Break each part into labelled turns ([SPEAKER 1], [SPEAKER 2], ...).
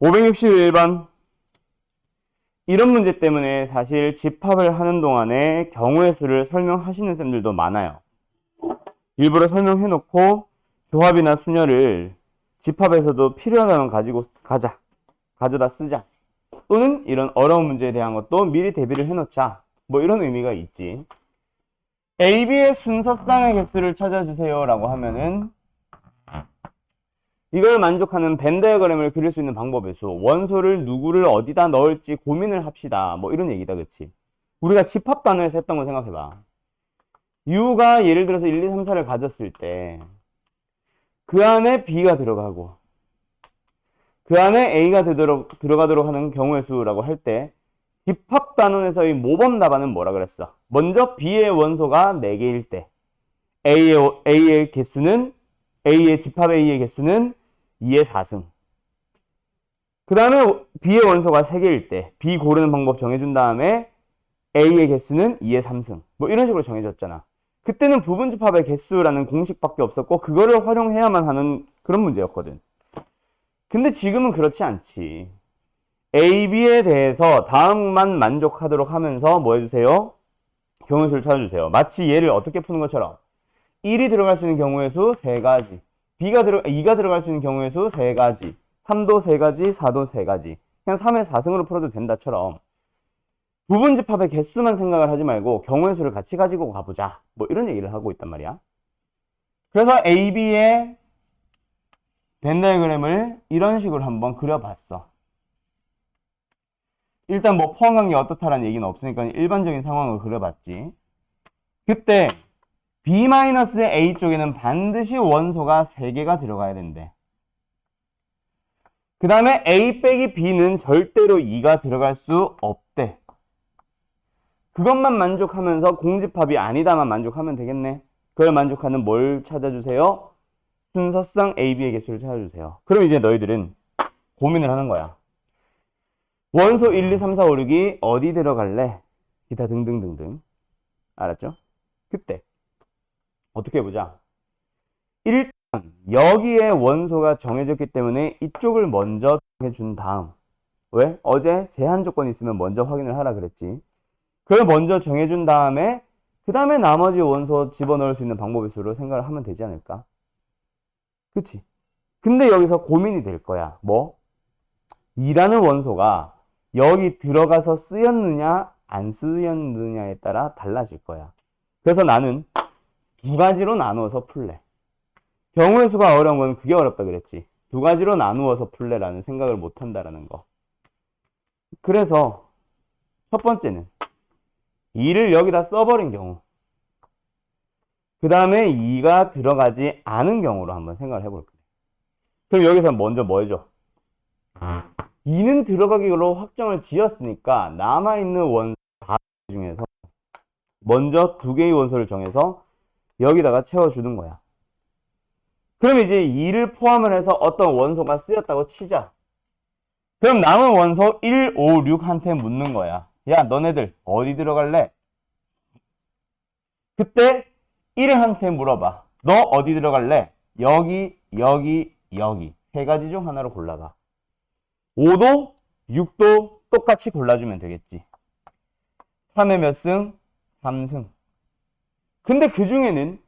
[SPEAKER 1] (561번) 이런 문제 때문에 사실 집합을 하는 동안에 경우의 수를 설명하시는 쌤들도 많아요. 일부러 설명해놓고 조합이나 순열을 집합에서도 필요하다면 가져다 쓰자. 또는 이런 어려운 문제에 대한 것도 미리 대비를 해놓자. 뭐 이런 의미가 있지. A, B의 순서쌍의 개수를 찾아주세요 라고 하면은 이걸 만족하는 벤 다이어그램을 그릴 수 있는 방법의 수, 원소를 누구를 어디다 넣을지 고민을 합시다. 뭐 이런 얘기다, 그치? 우리가 집합 단어에서 했던 거 생각해봐. U가 예를 들어서 1, 2, 3, 4를 가졌을 때 그 안에 B가 들어가고 그 안에 A가 들어가도록 하는 경우의 수라고 할 때 집합 단원에서의 모범 답안은 뭐라 그랬어? 먼저 B의 원소가 4개일 때 A의 개수는 집합 A의 개수는 2의 4승. 그 다음에 B의 원소가 3개일 때 B 고르는 방법 정해준 다음에 A의 개수는 2의 3승. 뭐 이런 식으로 정해졌잖아. 그때는 부분집합의 개수라는 공식밖에 없었고 그거를 활용해야만 하는 그런 문제였거든. 근데 지금은 그렇지 않지. A, B에 대해서 다음만 만족하도록 하면서 뭐 해주세요? 경우의 수를 찾아주세요. 마치 얘를 어떻게 푸는 것처럼 1이 들어갈 수 있는 경우의 수 3가지, 2가 들어갈 수 있는 경우의 수 3가지, 3도 3가지, 4도 3가지. 그냥 3의 4승으로 풀어도 된다처럼 부분집합의 개수만 생각을 하지 말고 경우의 수를 같이 가지고 가보자. 뭐 이런 얘기를 하고 있단 말이야. 그래서 A, B의 벤 다이어그램을 이런 식으로 한번 그려봤어. 일단 뭐 포함관계 어떻다라는 얘기는 없으니까 일반적인 상황을 그려봤지. 그때 B-A 쪽에는 반드시 원소가 3개가 들어가야 된대. 그 다음에 A 빼기 B는 절대로 2가 들어갈 수 없대. 그것만 만족하면서 공집합이 아니다만 만족하면 되겠네. 그걸 만족하는 뭘 찾아주세요? 순서상 A, B의 개수를 찾아주세요. 그럼 이제 너희들은 고민을 하는 거야. 원소 1, 2, 3, 4, 5, 6이 어디 들어갈래? 기타 등등등등. 알았죠? 그때 어떻게 해보자. 일단 여기에 원소가 정해졌기 때문에 이쪽을 먼저 정해준 다음, 왜? 어제 제한 조건이 있으면 먼저 확인을 하라 그랬지. 그걸 먼저 정해준 다음에 그 다음에 나머지 원소 집어넣을 수 있는 방법의 수로 생각을 하면 되지 않을까? 그치? 근데 여기서 고민이 될 거야. 뭐? 2라는 원소가 여기 들어가서 쓰였느냐 안 쓰였느냐에 따라 달라질 거야. 그래서 나는 2가지로 나누어서 풀래. 경우의 수가 어려운 건 그게 어렵다 그랬지. 2가지로 나누어서 풀래라는 생각을 못 한다라는 거. 그래서 첫 번째는 2를 여기다 써버린 경우, 그 다음에 2가 들어가지 않은 경우로 한번 생각을 해볼 거야. 그럼 여기서 먼저 뭐 해줘? 2는 들어가기로 확정을 지었으니까 남아있는 원소 중에서 먼저 2개의 원소를 정해서 여기다가 채워주는 거야. 그럼 이제 2를 포함을 해서 어떤 원소가 쓰였다고 치자. 그럼 남은 원소 1, 5, 6한테 묻는 거야. 야, 너네들 어디 들어갈래? 그때 1한테 물어봐. 너 어디 들어갈래? 여기, 여기, 여기. 3가지 중 하나로 골라봐. 5도, 6도 똑같이 골라주면 되겠지. 3의 몇 승? 3승. 근데 그 중에는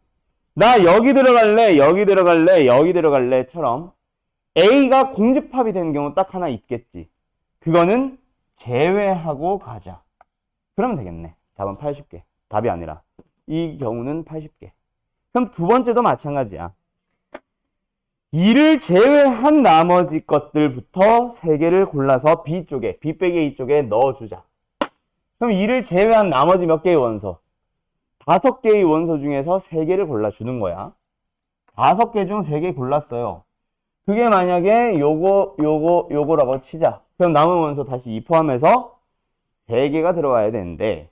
[SPEAKER 1] 나 여기 들어갈래, 여기 들어갈래, 여기 들어갈래처럼 A가 공집합이 되는 경우 딱 하나 있겠지. 그거는 제외하고 가자. 그러면 되겠네. 답은 80개. 답이 아니라 이 경우는 80개. 그럼 두 번째도 마찬가지야. 2를 제외한 나머지 것들부터 3개를 골라서 B쪽에, B 빼기 A 쪽에 넣어주자. 그럼 2를 제외한 나머지 몇 개의 원소? 5개의 원소 중에서 3개를 골라주는 거야. 5개 중 3개 골랐어요. 그게 만약에 요거라고 치자. 그럼 남은 원소 다시 2 포함해서 3개가 들어가야 되는데,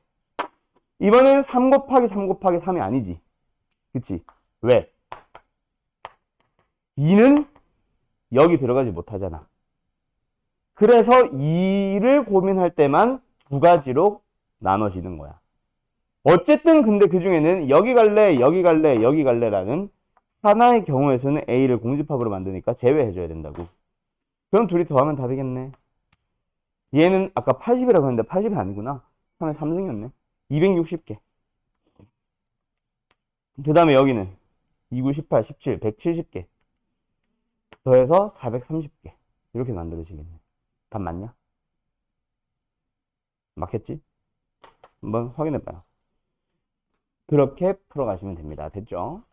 [SPEAKER 1] 이번엔 3 곱하기 3 곱하기 3이 아니지. 그치? 왜? 2는 여기 들어가지 못하잖아. 그래서 2를 고민할 때만 두 가지로 나눠지는 거야. 어쨌든 근데 그 중에는 여기 갈래, 여기 갈래, 여기 갈래라는 하나의 경우에서는 A를 공집합으로 만드니까 제외해줘야 된다고. 그럼 둘이 더하면 답이겠네. 얘는 아까 80이라고 했는데 80이 아니구나. 3의 3승이었네. 260개. 그 다음에 여기는 2, 9, 18, 17, 170개. 더해서 430개. 이렇게 만들어지겠네. 답 맞냐? 맞겠지? 한번 확인해봐요. 그렇게 풀어가시면 됩니다. 됐죠?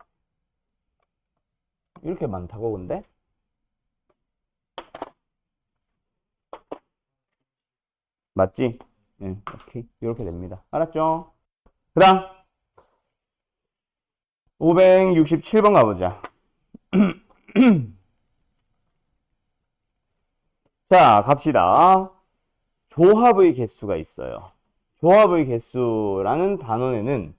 [SPEAKER 1] 이렇게 많다고 근데? 맞지? 네, 오케이. 이렇게 됩니다. 알았죠? 그 다음 567번 가보자. 자, 갑시다. 조합의 개수가 있어요. 조합의 개수라는 단원에는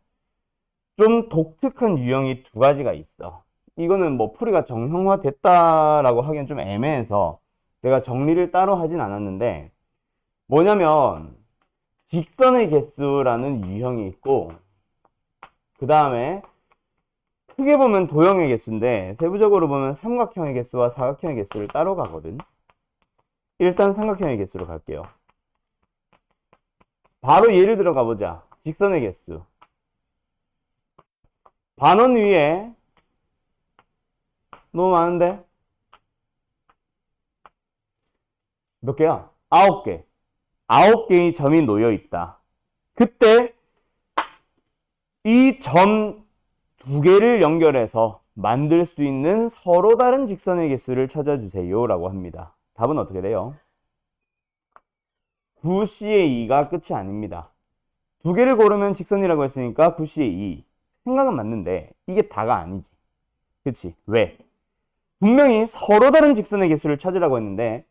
[SPEAKER 1] 좀 독특한 유형이 두 가지가 있어. 이거는 뭐 풀이가 정형화 됐다라고 하기엔 좀 애매해서 내가 정리를 따로 하진 않았는데, 뭐냐면 직선의 개수라는 유형이 있고, 그 다음에 크게 보면 도형의 개수인데 세부적으로 보면 삼각형의 개수와 사각형의 개수를 따로 가거든. 일단 삼각형의 개수로 갈게요. 바로 예를 들어 가보자. 직선의 개수. 반원 위에 너무 많은데? 몇 개야? 9개. 9개의 점이 놓여 있다. 그때 이 점 두 개를 연결해서 만들 수 있는 서로 다른 직선의 개수를 찾아주세요 라고 합니다. 답은 어떻게 돼요? 9C의 2가 끝이 아닙니다. 두 개를 고르면 직선이라고 했으니까 9C의 2. 생각은 맞는데 이게 다가 아니지. 그치? 왜? 분명히 서로 다른 직선의 개수를 찾으라고 했는데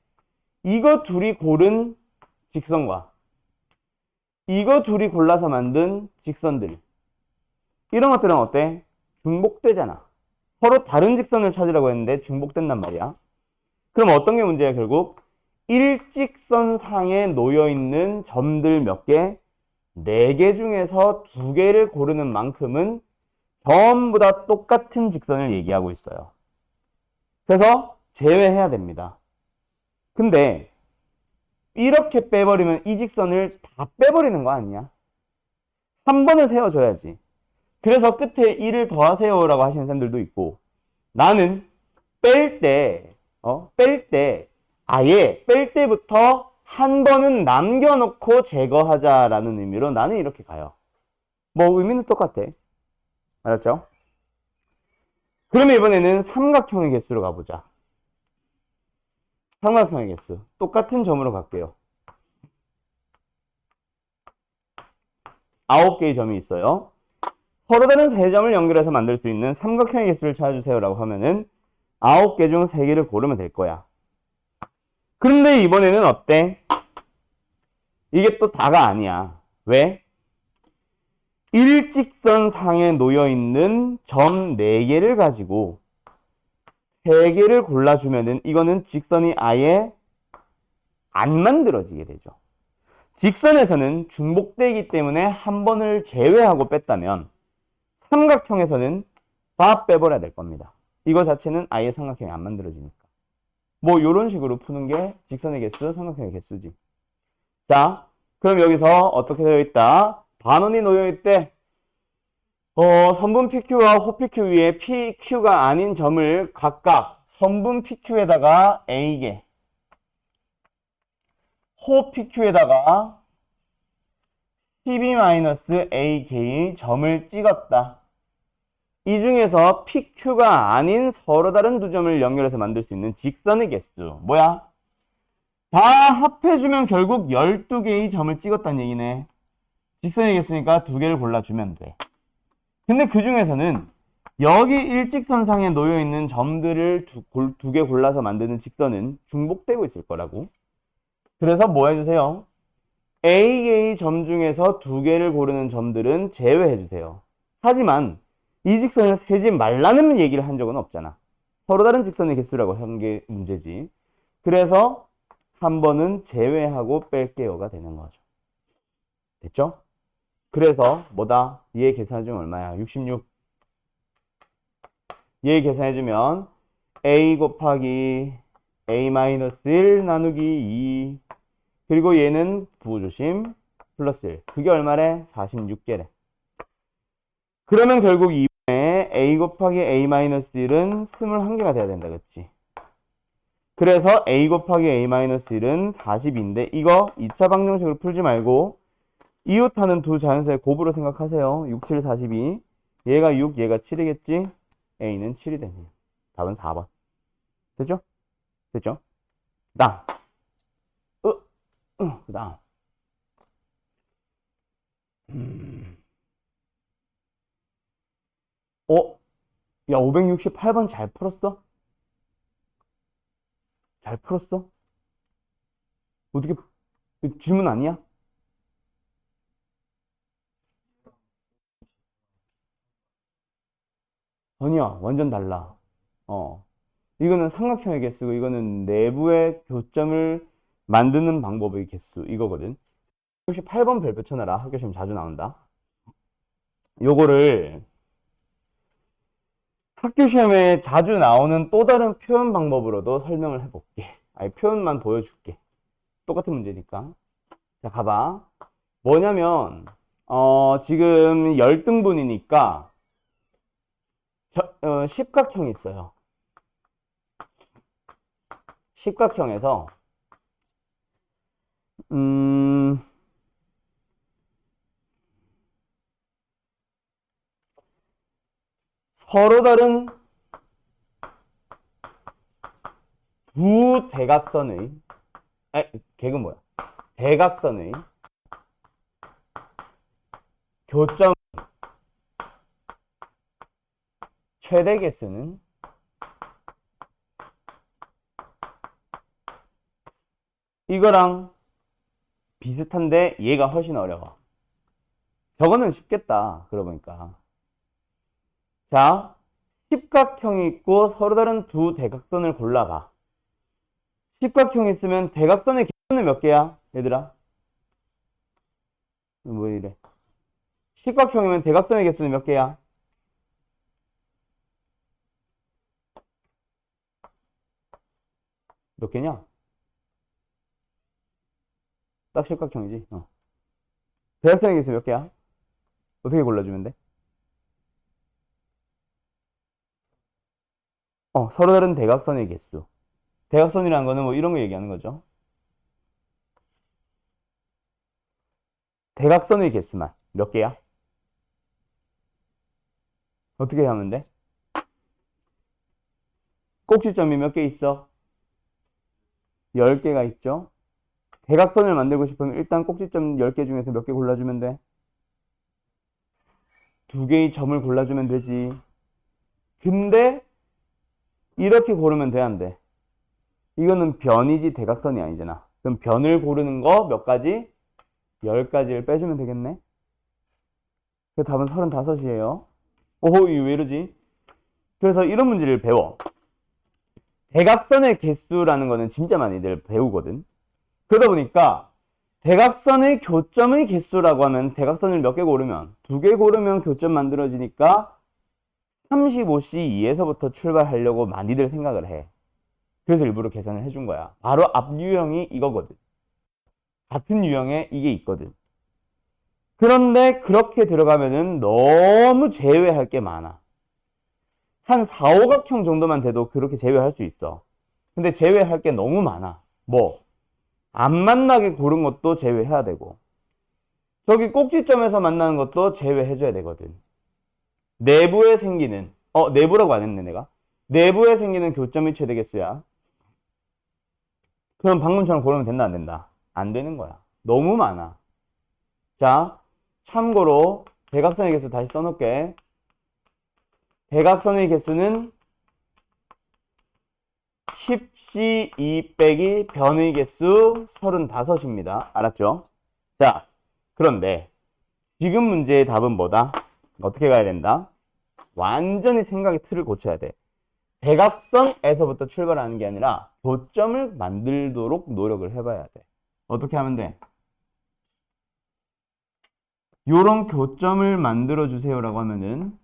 [SPEAKER 1] 이거 둘이 고른 직선과 이거 둘이 골라서 만든 직선들, 이런 것들은 어때? 중복되잖아. 서로 다른 직선을 찾으라고 했는데 중복된단 말이야. 그럼 어떤 게 문제야? 결국 일직선상에 놓여있는 점들 몇 개? 4개 중에서 2개를 고르는 만큼은 전부 다 똑같은 직선을 얘기하고 있어요. 그래서 제외해야 됩니다. 근데 이렇게 빼버리면 이 직선을 다 빼버리는 거 아니냐? 한 번은 세워줘야지. 그래서 끝에 1을 더하세요 라고 하시는 사람들도 있고, 나는 뺄 때 아예 뺄 때부터 한 번은 남겨놓고 제거하자라는 의미로 나는 이렇게 가요. 뭐 의미는 똑같아. 알았죠? 그러면 이번에는 삼각형의 개수로 가보자. 삼각형의 개수. 똑같은 점으로 갈게요. 9개의 점이 있어요. 서로 다른 세 점을 연결해서 만들 수 있는 삼각형의 개수를 찾아주세요 라고 하면은 9개 중 3개를 고르면 될 거야. 그런데 이번에는 어때? 이게 또 다가 아니야. 왜? 일직선상에 놓여있는 점 4개를 가지고 3개를 골라주면은 이거는 직선이 아예 안 만들어지게 되죠. 직선에서는 중복되기 때문에 한 번을 제외하고 뺐다면 삼각형에서는 다 빼버려야 될 겁니다. 이거 자체는 아예 삼각형이 안 만들어지니까. 뭐 이런 식으로 푸는 게 직선의 개수, 삼각형의 개수지. 자, 그럼 여기서 어떻게 되어 있다? 반원이 놓여 있대. 선분 PQ와 호 PQ 위에 PQ가 아닌 점을 각각 선분 PQ에다가 A개, 호 PQ에다가 12-A개의 점을 찍었다. 이 중에서 PQ가 아닌 서로 다른 두 점을 연결해서 만들 수 있는 직선의 개수. 뭐야? 다 합해주면 결국 12개의 점을 찍었다는 얘기네. 직선의 개수니까 2개를 골라주면 돼. 근데 그 중에서는 여기 일직선상에 놓여있는 점들을 2개 골라서 만드는 직선은 중복되고 있을 거라고. 그래서 뭐 해주세요? A의 점 중에서 2개를 고르는 점들은 제외해주세요. 하지만 이 직선을 세지 말라는 얘기를 한 적은 없잖아. 서로 다른 직선의 개수라고 한 게 문제지. 그래서 한 번은 제외하고 뺄게요가 되는 거죠. 됐죠? 그래서 뭐다? 얘 계산해주면 얼마야? 66. 얘 계산해주면 a 곱하기 a-1 나누기 2 그리고 얘는 부호조심 플러스 1 그게 얼마래? 46개래. 그러면 결국 이번에 a 곱하기 a-1은 21개가 돼야 된다. 그치? 그래서 a 곱하기 a-1은 40인데 이거 2차 방정식으로 풀지 말고 이웃하는 두 자연수의 곱으로 생각하세요. 6, 7, 42 얘가 6, 얘가 7이겠지? a는 7이 되네요. 답은 4번. 됐죠? 됐죠? 그 다음 그 다음 야 568번 잘 풀었어? 잘 풀었어? 어떻게 질문 아니야? 아니야 완전 달라. 이거는 삼각형의 개수고 이거는 내부의 교점을 만드는 방법의 개수 이거거든. 혹시 8번 별표 쳐놔라. 학교 시험 자주 나온다. 요거를 학교 시험에 자주 나오는 또 다른 표현 방법으로도 설명을 해볼게. 아니 표현만 보여줄게. 똑같은 문제니까. 자 가봐. 뭐냐면 지금 열등분이니까 십각형이 있어요. 십각형에서 서로 다른 두 대각선의 객은 뭐야? 대각선의 교점 최대 개수는 이거랑 비슷한데 얘가 훨씬 어려워. 저거는 쉽겠다. 그러고 보니까. 자, 십각형이 있고 서로 다른 두 대각선을 골라봐. 십각형이 있으면 대각선의 개수는 몇 개야? 얘들아? 뭐 이래? 십각형이면 대각선의 개수는 몇 개야? 몇 개냐? 딱 십각형이지. 대각선의 개수 몇 개야? 어떻게 골라주면 돼? 서로 다른 대각선의 개수. 대각선이라는 거는 뭐 이런 거 얘기하는 거죠. 대각선의 개수만 몇 개야? 어떻게 하면 돼? 꼭지점이 몇 개 있어? 10개가 있죠? 대각선을 만들고 싶으면 일단 꼭지점 10개 중에서 몇 개 골라주면 돼? 2개의 점을 골라주면 되지. 근데 이렇게 고르면 돼, 안 돼? 이거는 변이지 대각선이 아니잖아. 그럼 변을 고르는 거 몇 가지? 10가지를 빼주면 되겠네? 그 답은 35이에요. 오호, 이거 왜 이러지? 그래서 이런 문제를 배워. 대각선의 개수라는 거는 진짜 많이들 배우거든. 그러다 보니까 대각선의 교점의 개수라고 하면 대각선을 몇 개 고르면 2개 고르면 교점 만들어지니까 35C2에서부터 출발하려고 많이들 생각을 해. 그래서 일부러 계산을 해준 거야. 바로 앞 유형이 이거거든. 같은 유형에 이게 있거든. 그런데 그렇게 들어가면은 너무 제외할 게 많아. 한 4, 5각형 정도만 돼도 그렇게 제외할 수 있어. 근데 제외할 게 너무 많아. 뭐 안 만나게 고른 것도 제외해야 되고 저기 꼭지점에서 만나는 것도 제외해줘야 되거든. 내부에 생기는 내부라고 안 했네 내가. 내부에 생기는 교점이 최대 개수야. 그럼 방금처럼 고르면 된다 안 된다? 안 되는 거야. 너무 많아. 자, 참고로 대각선의 개수 다시 써놓을게. 대각선의 개수는 10C2 빼기 변의 개수 35입니다. 알았죠? 자, 그런데 지금 문제의 답은 뭐다? 어떻게 가야 된다? 완전히 생각의 틀을 고쳐야 돼. 대각선에서부터 출발하는 게 아니라 교점을 만들도록 노력을 해봐야 돼. 어떻게 하면 돼? 요런 교점을 만들어 주세요라고 하면은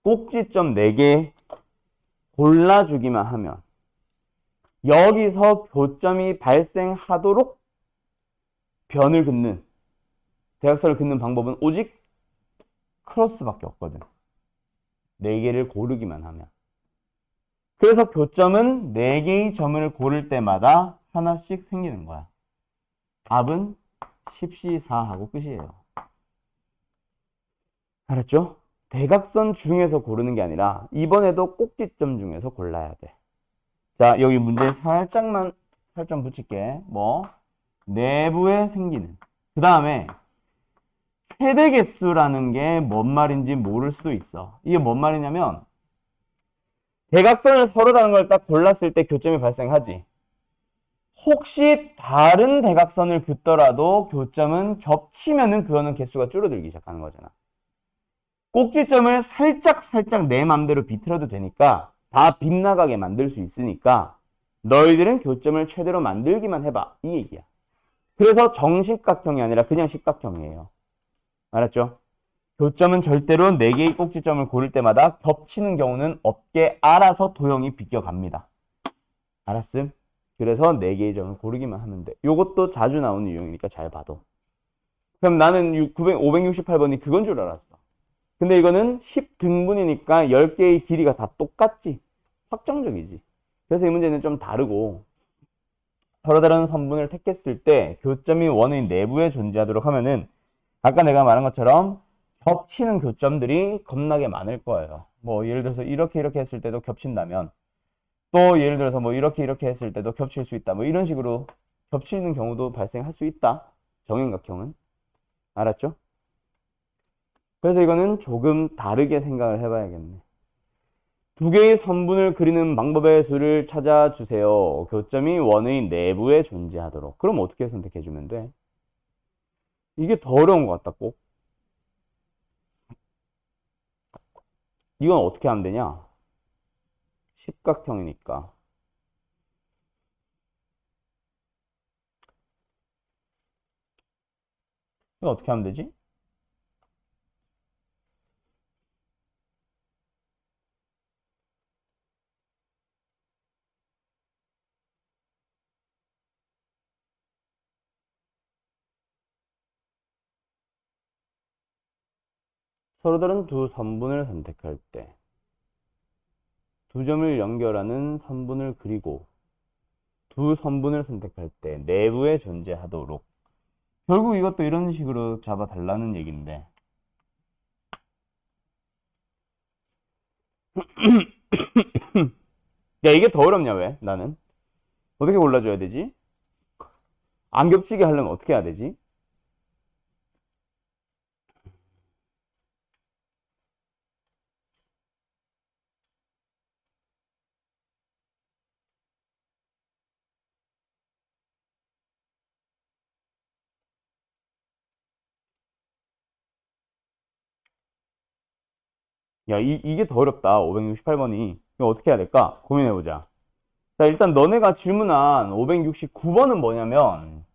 [SPEAKER 1] 꼭지점 4개 골라주기만 하면 여기서 교점이 발생하도록 변을 긋는, 대각선을 긋는 방법은 오직 크로스밖에 없거든. 4개를 고르기만 하면. 그래서 교점은 4개의 점을 고를 때마다 하나씩 생기는 거야. 답은 10C4 하고 끝이에요. 알았죠? 대각선 중에서 고르는 게 아니라 이번에도 꼭지점 중에서 골라야 돼. 자, 여기 문제 살짝 붙일게. 뭐 내부에 생기는. 그 다음에 최대 개수라는 게 뭔 말인지 모를 수도 있어. 이게 뭔 말이냐면 대각선을 서로 다른 걸 딱 골랐을 때 교점이 발생하지. 혹시 다른 대각선을 긋더라도 교점은 겹치면은 그거는 개수가 줄어들기 시작하는 거잖아. 꼭지점을 살짝 내 맘대로 비틀어도 되니까 다 빗나가게 만들 수 있으니까 너희들은 교점을 최대로 만들기만 해봐. 이 얘기야. 그래서 정식각형이 아니라 그냥 십각형이에요. 알았죠? 교점은 절대로 4개의 꼭지점을 고를 때마다 겹치는 경우는 없게 알아서 도형이 비껴갑니다. 알았음? 그래서 4개의 점을 고르기만 하면 돼. 요것도 자주 나오는 유형이니까 잘 봐도. 그럼 나는 568번이 그건 줄 알았어. 근데 이거는 10등분이니까 10개의 길이가 다 똑같지. 확정적이지. 그래서 이 문제는 좀 다르고 서로 다른 선분을 택했을 때 교점이 원의 내부에 존재하도록 하면은 아까 내가 말한 것처럼 겹치는 교점들이 겁나게 많을 거예요. 뭐 예를 들어서 이렇게 했을 때도 겹친다면 또 예를 들어서 뭐 이렇게 했을 때도 겹칠 수 있다. 뭐 이런 식으로 겹치는 경우도 발생할 수 있다. 정형각형은. 알았죠? 그래서 이거는 조금 다르게 생각을 해봐야겠네. 2개의 선분을 그리는 방법의 수를 찾아주세요. 교점이 원의 내부에 존재하도록. 그럼 어떻게 선택해주면 돼? 이게 더 어려운 것 같다, 꼭. 이건 어떻게 하면 되냐? 십각형이니까. 이거 어떻게 하면 되지? 서로 다른 두 선분을 선택할 때, 두 점을 연결하는 선분을 그리고 두 선분을 선택할 때 내부에 존재하도록. 결국 이것도 이런 식으로 잡아달라는 얘기인데 야, 이게 더 어렵냐, 왜? 나는 어떻게 골라줘야 되지? 안 겹치게 하려면 어떻게 해야 되지? 야, 이게 더 어렵다. 568번이. 이거 어떻게 해야 될까? 고민해보자. 자, 일단 너네가 질문한 569번은 뭐냐면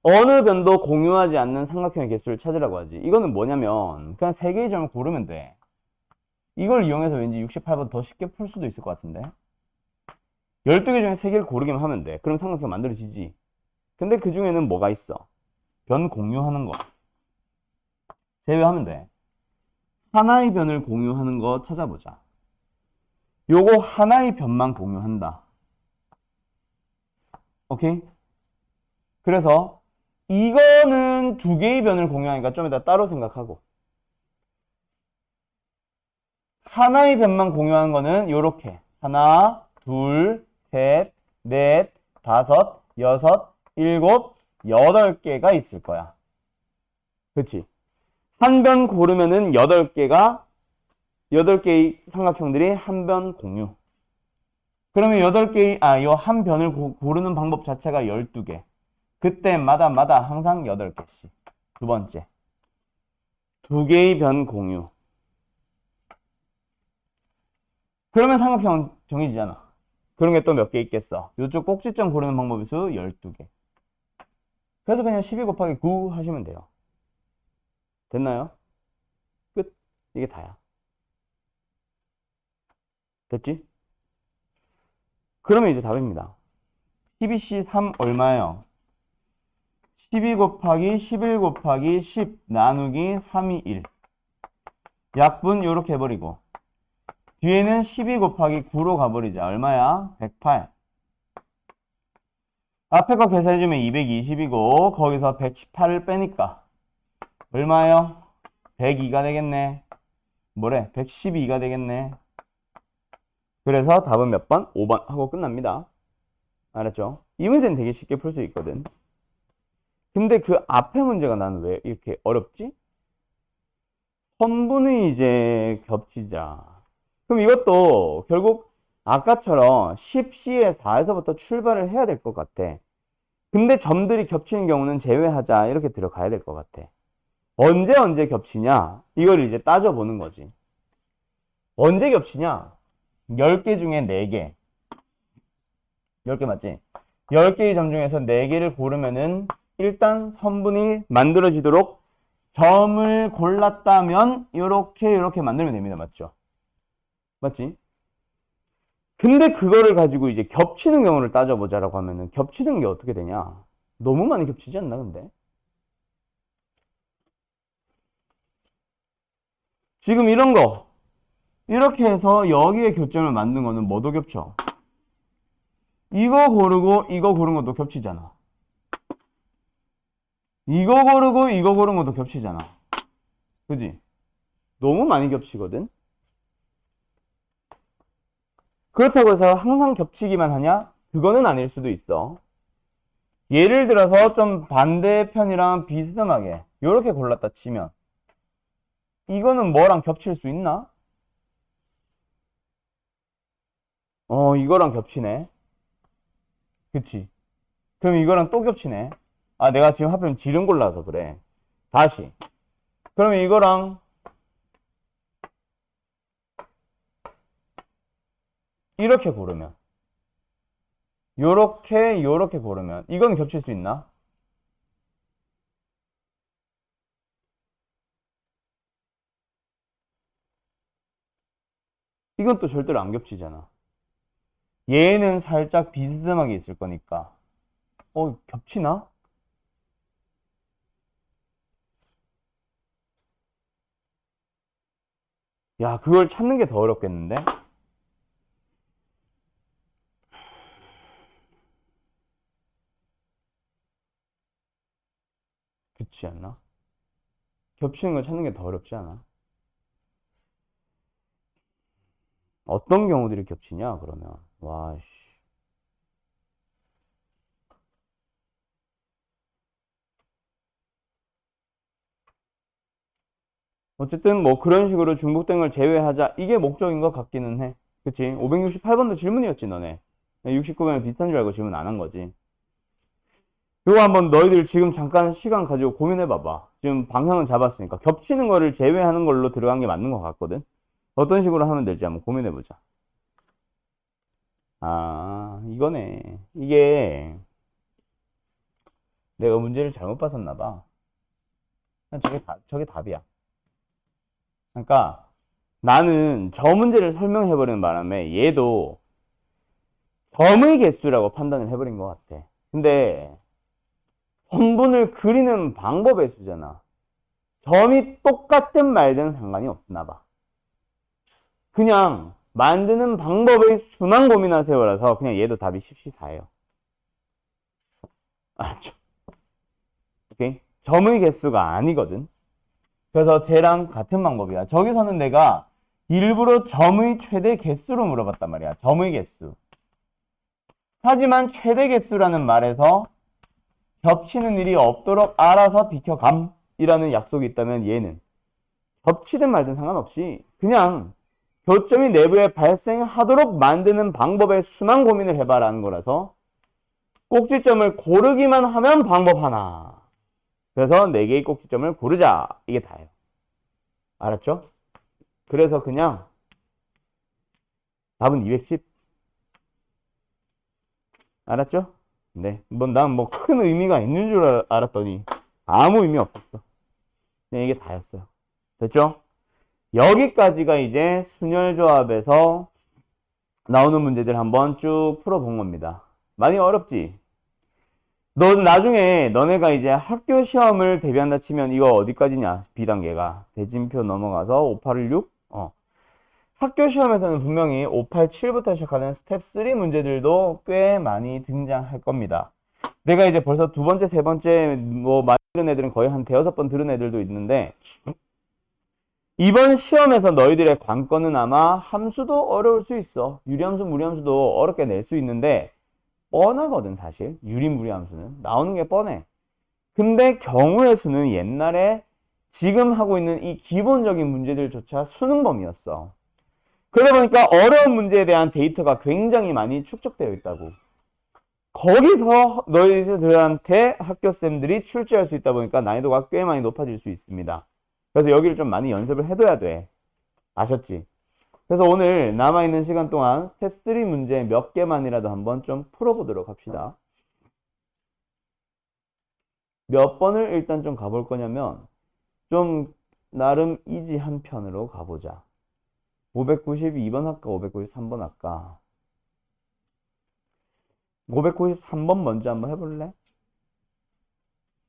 [SPEAKER 1] 어느 변도 공유하지 않는 삼각형의 개수를 찾으라고 하지. 이거는 뭐냐면 그냥 3개의 점을 고르면 돼. 이걸 이용해서 왠지 68번 더 쉽게 풀 수도 있을 것 같은데. 12개 중에 3개를 고르기만 하면 돼. 그럼 삼각형 만들어지지. 근데 그 중에는 뭐가 있어? 변 공유하는 거. 제외하면 돼. 하나의 변을 공유하는 거 찾아보자. 요거 하나의 변만 공유한다. 오케이? 그래서 이거는 2개의 변을 공유하니까 좀 이따 따로 생각하고 하나의 변만 공유하는 거는 요렇게 하나, 둘, 셋, 넷, 다섯, 여섯, 일곱, 8개가 있을 거야. 그치? 한 변 고르면은 8개의 삼각형들이 한 변 공유. 그러면 요 한 변을 고르는 방법 자체가 12개. 그때마다 항상 8개씩. 두 번째. 2개의 변 공유. 그러면 삼각형 정해지잖아. 그런 게 또 몇 개 있겠어? 이쪽 꼭지점 고르는 방법의 수 12개. 그래서 그냥 12 곱하기 9 하시면 돼요. 됐나요? 끝. 이게 다야. 됐지? 그러면 이제 답입니다. 12C 3 얼마예요? 12 곱하기 11 곱하기 10 나누기 3이 1. 약분 요렇게 해버리고 뒤에는 12 곱하기 9로 가버리자. 얼마야? 108. 앞에 거 계산해주면 220이고 거기서 118을 빼니까 얼마예요? 102가 되겠네. 뭐래? 112가 되겠네. 그래서 답은 몇 번? 5번 하고 끝납니다. 알았죠? 이 문제는 되게 쉽게 풀 수 있거든. 근데 그 앞에 문제가 나는 왜 이렇게 어렵지? 선분이 이제 겹치자. 그럼 이것도 결국 아까처럼 10C에 4에서부터 출발을 해야 될 것 같아. 근데 점들이 겹치는 경우는 제외하자. 이렇게 들어가야 될 것 같아. 언제 겹치냐? 이걸 이제 따져보는 거지. 언제 겹치냐? 10개 중에 4개. 10개 맞지? 10개의 점 중에서 4개를 고르면은 일단 선분이 만들어지도록 점을 골랐다면 이렇게 만들면 됩니다. 맞죠? 맞지? 근데 그거를 가지고 이제 겹치는 경우를 따져보자라고 하면은 겹치는 게 어떻게 되냐? 너무 많이 겹치지 않나 근데? 지금 이런 거 이렇게 해서 여기에 교점을 만든 거는 뭐도 겹쳐? 이거 고르고 이거 고른 것도 겹치잖아. 이거 고르고 이거 고른 것도 겹치잖아. 그지? 너무 많이 겹치거든? 그렇다고 해서 항상 겹치기만 하냐? 그거는 아닐 수도 있어. 예를 들어서 좀 반대편이랑 비스듬하게 이렇게 골랐다 치면 이거는 뭐랑 겹칠 수 있나? 이거랑 겹치네. 그치? 그럼 이거랑 또 겹치네. 아, 내가 지금 하필 지름 골라서 그래. 다시. 그러면 이거랑 이렇게 고르면 요렇게 고르면 이건 겹칠 수 있나? 이건 또 절대로 안 겹치잖아. 얘는 살짝 비스듬하게 있을 거니까. 겹치나? 야, 그걸 찾는 게 더 어렵겠는데? 그렇지 않나? 겹치는 걸 찾는 게 더 어렵지 않아? 어떤 경우들이 겹치냐, 그러면. 와, 씨. 어쨌든 뭐 그런 식으로 중복된 걸 제외하자. 이게 목적인 것 같기는 해. 그치? 568번도 질문이었지, 너네. 69번에 비슷한 줄 알고 질문 안 한 거지. 요거 한번 너희들 지금 잠깐 시간 가지고 고민해봐봐. 지금 방향은 잡았으니까. 겹치는 거를 제외하는 걸로 들어간 게 맞는 것 같거든? 어떤 식으로 하면 될지 한번 고민해보자. 아, 이거네. 이게 내가 문제를 잘못 봤었나 봐. 저게 답이야. 그러니까 나는 저 문제를 설명해버리는 바람에 얘도 점의 개수라고 판단을 해버린 것 같아. 근데 선분을 그리는 방법의 수잖아. 점이 똑같든 말든 상관이 없나 봐. 그냥 만드는 방법의 수만 고민하세요라서 그냥 얘도 답이 14예요. 알았죠? 오케이? 점의 개수가 아니거든. 그래서 쟤랑 같은 방법이야. 저기서는 내가 일부러 점의 최대 개수로 물어봤단 말이야. 점의 개수. 하지만 최대 개수라는 말에서 겹치는 일이 없도록 알아서 비켜감이라는 약속이 있다면 얘는 겹치든 말든 상관없이 그냥 교점이 내부에 발생하도록 만드는 방법의 수만 고민을 해봐라는 거라서 꼭지점을 고르기만 하면 방법 하나. 그래서 4개의 꼭지점을 고르자. 이게 다예요. 알았죠? 그래서 그냥 답은 210. 알았죠? 네. 난 뭐 큰 의미가 있는 줄 알았더니 아무 의미 없었어. 네, 이게 다였어요. 됐죠? 여기까지가 이제 순열조합에서 나오는 문제들 한번 쭉 풀어본 겁니다. 많이 어렵지? 나중에 너네가 이제 학교 시험을 대비한다 치면 이거 어디까지냐? B단계가. 대진표 넘어가서 5816? 학교 시험에서는 분명히 587부터 시작하는 스텝 3 문제들도 꽤 많이 등장할 겁니다. 내가 이제 벌써 두 번째, 세 번째 뭐 많이 들은 애들은 거의 한 대여섯 번 들은 애들도 있는데 이번 시험에서 너희들의 관건은 아마 함수도 어려울 수 있어. 유리함수, 무리함수도 어렵게 낼 수 있는데 뻔하거든 사실. 유리, 무리함수는 나오는 게 뻔해. 근데 경우의 수는 옛날에 지금 하고 있는 이 기본적인 문제들조차 수능 범위였어. 그러다 보니까 어려운 문제에 대한 데이터가 굉장히 많이 축적되어 있다고. 거기서 너희들한테 학교쌤들이 출제할 수 있다 보니까 난이도가 꽤 많이 높아질 수 있습니다. 그래서 여기를 좀 많이 연습을 해둬야 돼. 아셨지? 그래서 오늘 남아있는 시간 동안 스텝 3 문제 몇 개만이라도 한번 좀 풀어보도록 합시다. 몇 번을 일단 좀 가볼 거냐면 좀 나름 이지한 편으로 가보자. 592번 할까? 593번 할까? 593번 먼저 한번 해볼래?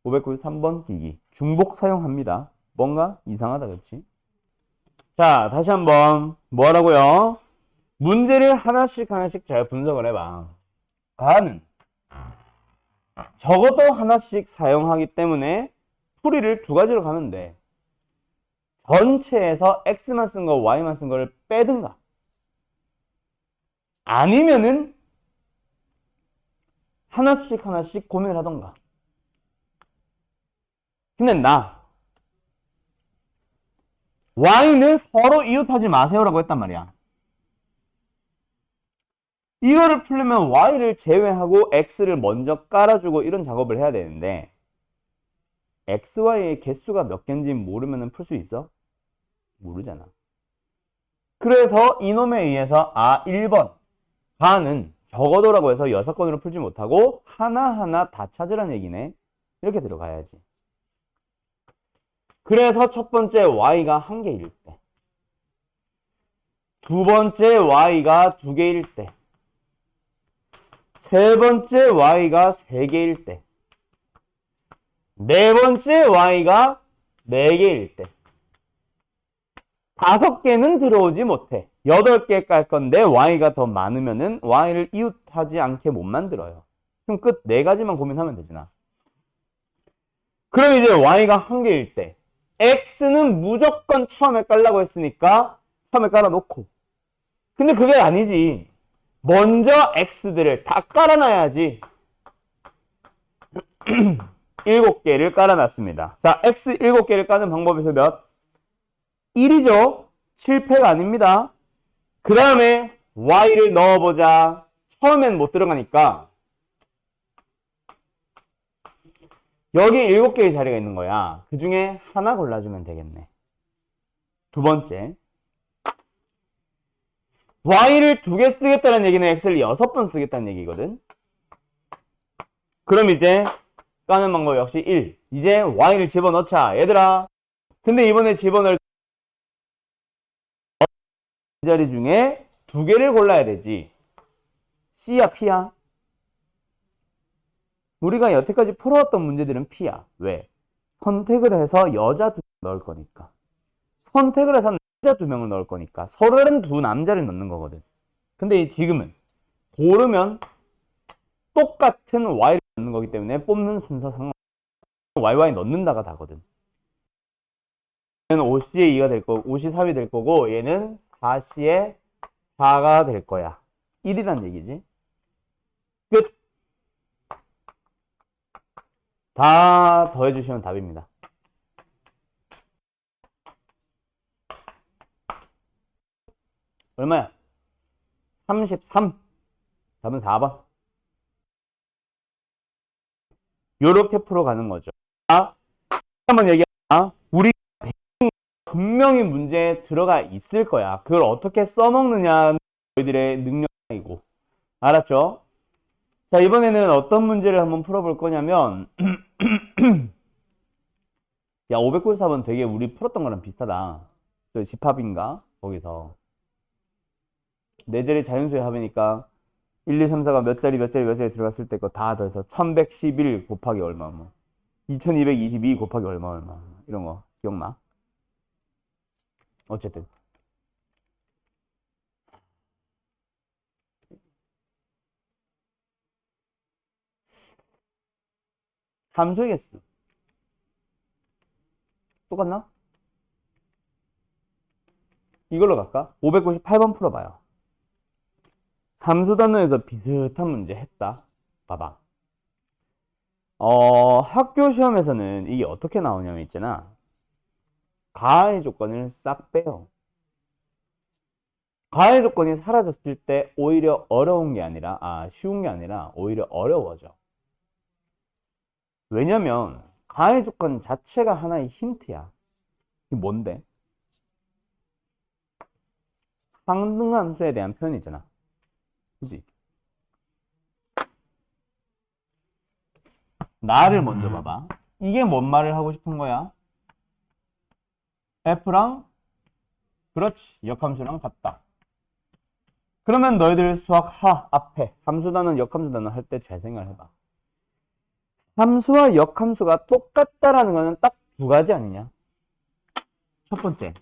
[SPEAKER 1] 593번 기기. 중복 사용합니다. 뭔가 이상하다, 그치? 자, 다시 한번 뭐 하라고요? 문제를 하나씩 하나씩 잘 분석을 해봐. 가는 적어도 하나씩 사용하기 때문에 풀이를 두 가지로 가면 돼. 전체에서 X만 쓴 거, Y만 쓴 거를 빼든가. 아니면은 하나씩 하나씩 고민을 하던가. 근데 Y는 서로 이웃하지 마세요라고 했단 말이야. 이거를 풀려면 Y를 제외하고 X를 먼저 깔아주고 이런 작업을 해야 되는데 X, Y의 개수가 몇 개인지 모르면 풀 수 있어? 모르잖아. 그래서 이놈에 의해서 1번 가는 적어도라고 해서 6건으로 풀지 못하고 하나하나 다 찾으라는 얘기네. 이렇게 들어가야지. 그래서 첫 번째 Y가 1개일 때, 두 번째 Y가 2개일 때, 세 번째 Y가 3개일 때, 네 번째 Y가 4개일 때, 5개는 들어오지 못해. 8개 깔 건데 Y가 더 많으면은 Y를 이웃하지 않게 못 만들어요. 그럼 끝 4가지만 고민하면 되잖아. 그럼 이제 Y가 1개일 때 X는 무조건 처음에 깔라고 했으니까 처음에 깔아놓고, 근데 그게 아니지. 먼저 X들을 다 깔아놔야지. 7개를 깔아놨습니다. 자, X 7개를 까는 방법에서 몇? 1이죠. 7패가 아닙니다. 그 다음에 Y를 넣어보자. 처음엔 못 들어가니까 여기 7개의 자리가 있는 거야. 그 중에 하나 골라주면 되겠네. 두 번째, Y를 2개 쓰겠다는 얘기는 X를 6번 쓰겠다는 얘기거든. 그럼 이제 까는 방법 역시 1. 이제 Y를 집어넣자. 얘들아. 근데 이번에 집어넣을 자리 중에 2개를 골라야 되지. C야, P야? 우리가 여태까지 풀어왔던 문제들은 P야. 왜? 선택을 해서 여자 2명 넣을 거니까. 선택을 해서 남자 2명을 넣을 거니까. 서로 다른 두 남자를 넣는 거거든. 근데 지금은 고르면 똑같은 Y를 넣는 거기 때문에 뽑는 순서 상관 YY 넣는다가 다거든. 얘는 5C에 2가 될 거고 5C 3이 될 거고 얘는 4C에 4가 될 거야. 1이란 얘기지. 끝. 다 더해주시면 답입니다. 얼마야? 33. 답은 4번. 요렇게 풀어가는 거죠. 자, 한번 얘기하자. 우리 분명히 문제에 들어가 있을 거야. 그걸 어떻게 써먹느냐 너희들의 능력이고. 알았죠? 자, 이번에는 어떤 문제를 한번 풀어볼 거냐면 야, 594번 되게 우리 풀었던 거랑 비슷하다. 저 집합인가? 거기서 네 자리 자연수의 합이니까 1, 2, 3, 4가 몇 자리 몇 자리 몇 자리 들어갔을 때 거 다 더해서 1111 곱하기 얼마 뭐 2222 곱하기 얼마 이런 거 기억나? 어쨌든 함수의 개수 똑같나? 이걸로 갈까? 598번 풀어봐요. 함수 단원에서 비슷한 문제 했다. 봐봐. 학교 시험에서는 이게 어떻게 나오냐면 있잖아. 가의 조건을 싹 빼요. 가의 조건이 사라졌을 때 오히려 어려운 게 아니라, 쉬운 게 아니라 오히려 어려워져. 왜냐면 가의 조건 자체가 하나의 힌트야. 이게 뭔데? 상등함수에 대한 표현이잖아. 그지? 나를 먼저 봐봐. 이게 뭔 말을 하고 싶은 거야? F랑 그렇지 역함수랑 같다. 그러면 너희들 수학 하 앞에 함수 단원 역함수 단원 할 때 잘 생각을 해봐. 함수와 역함수가 똑같다라는 거는 딱 두 가지 아니냐? 첫 번째,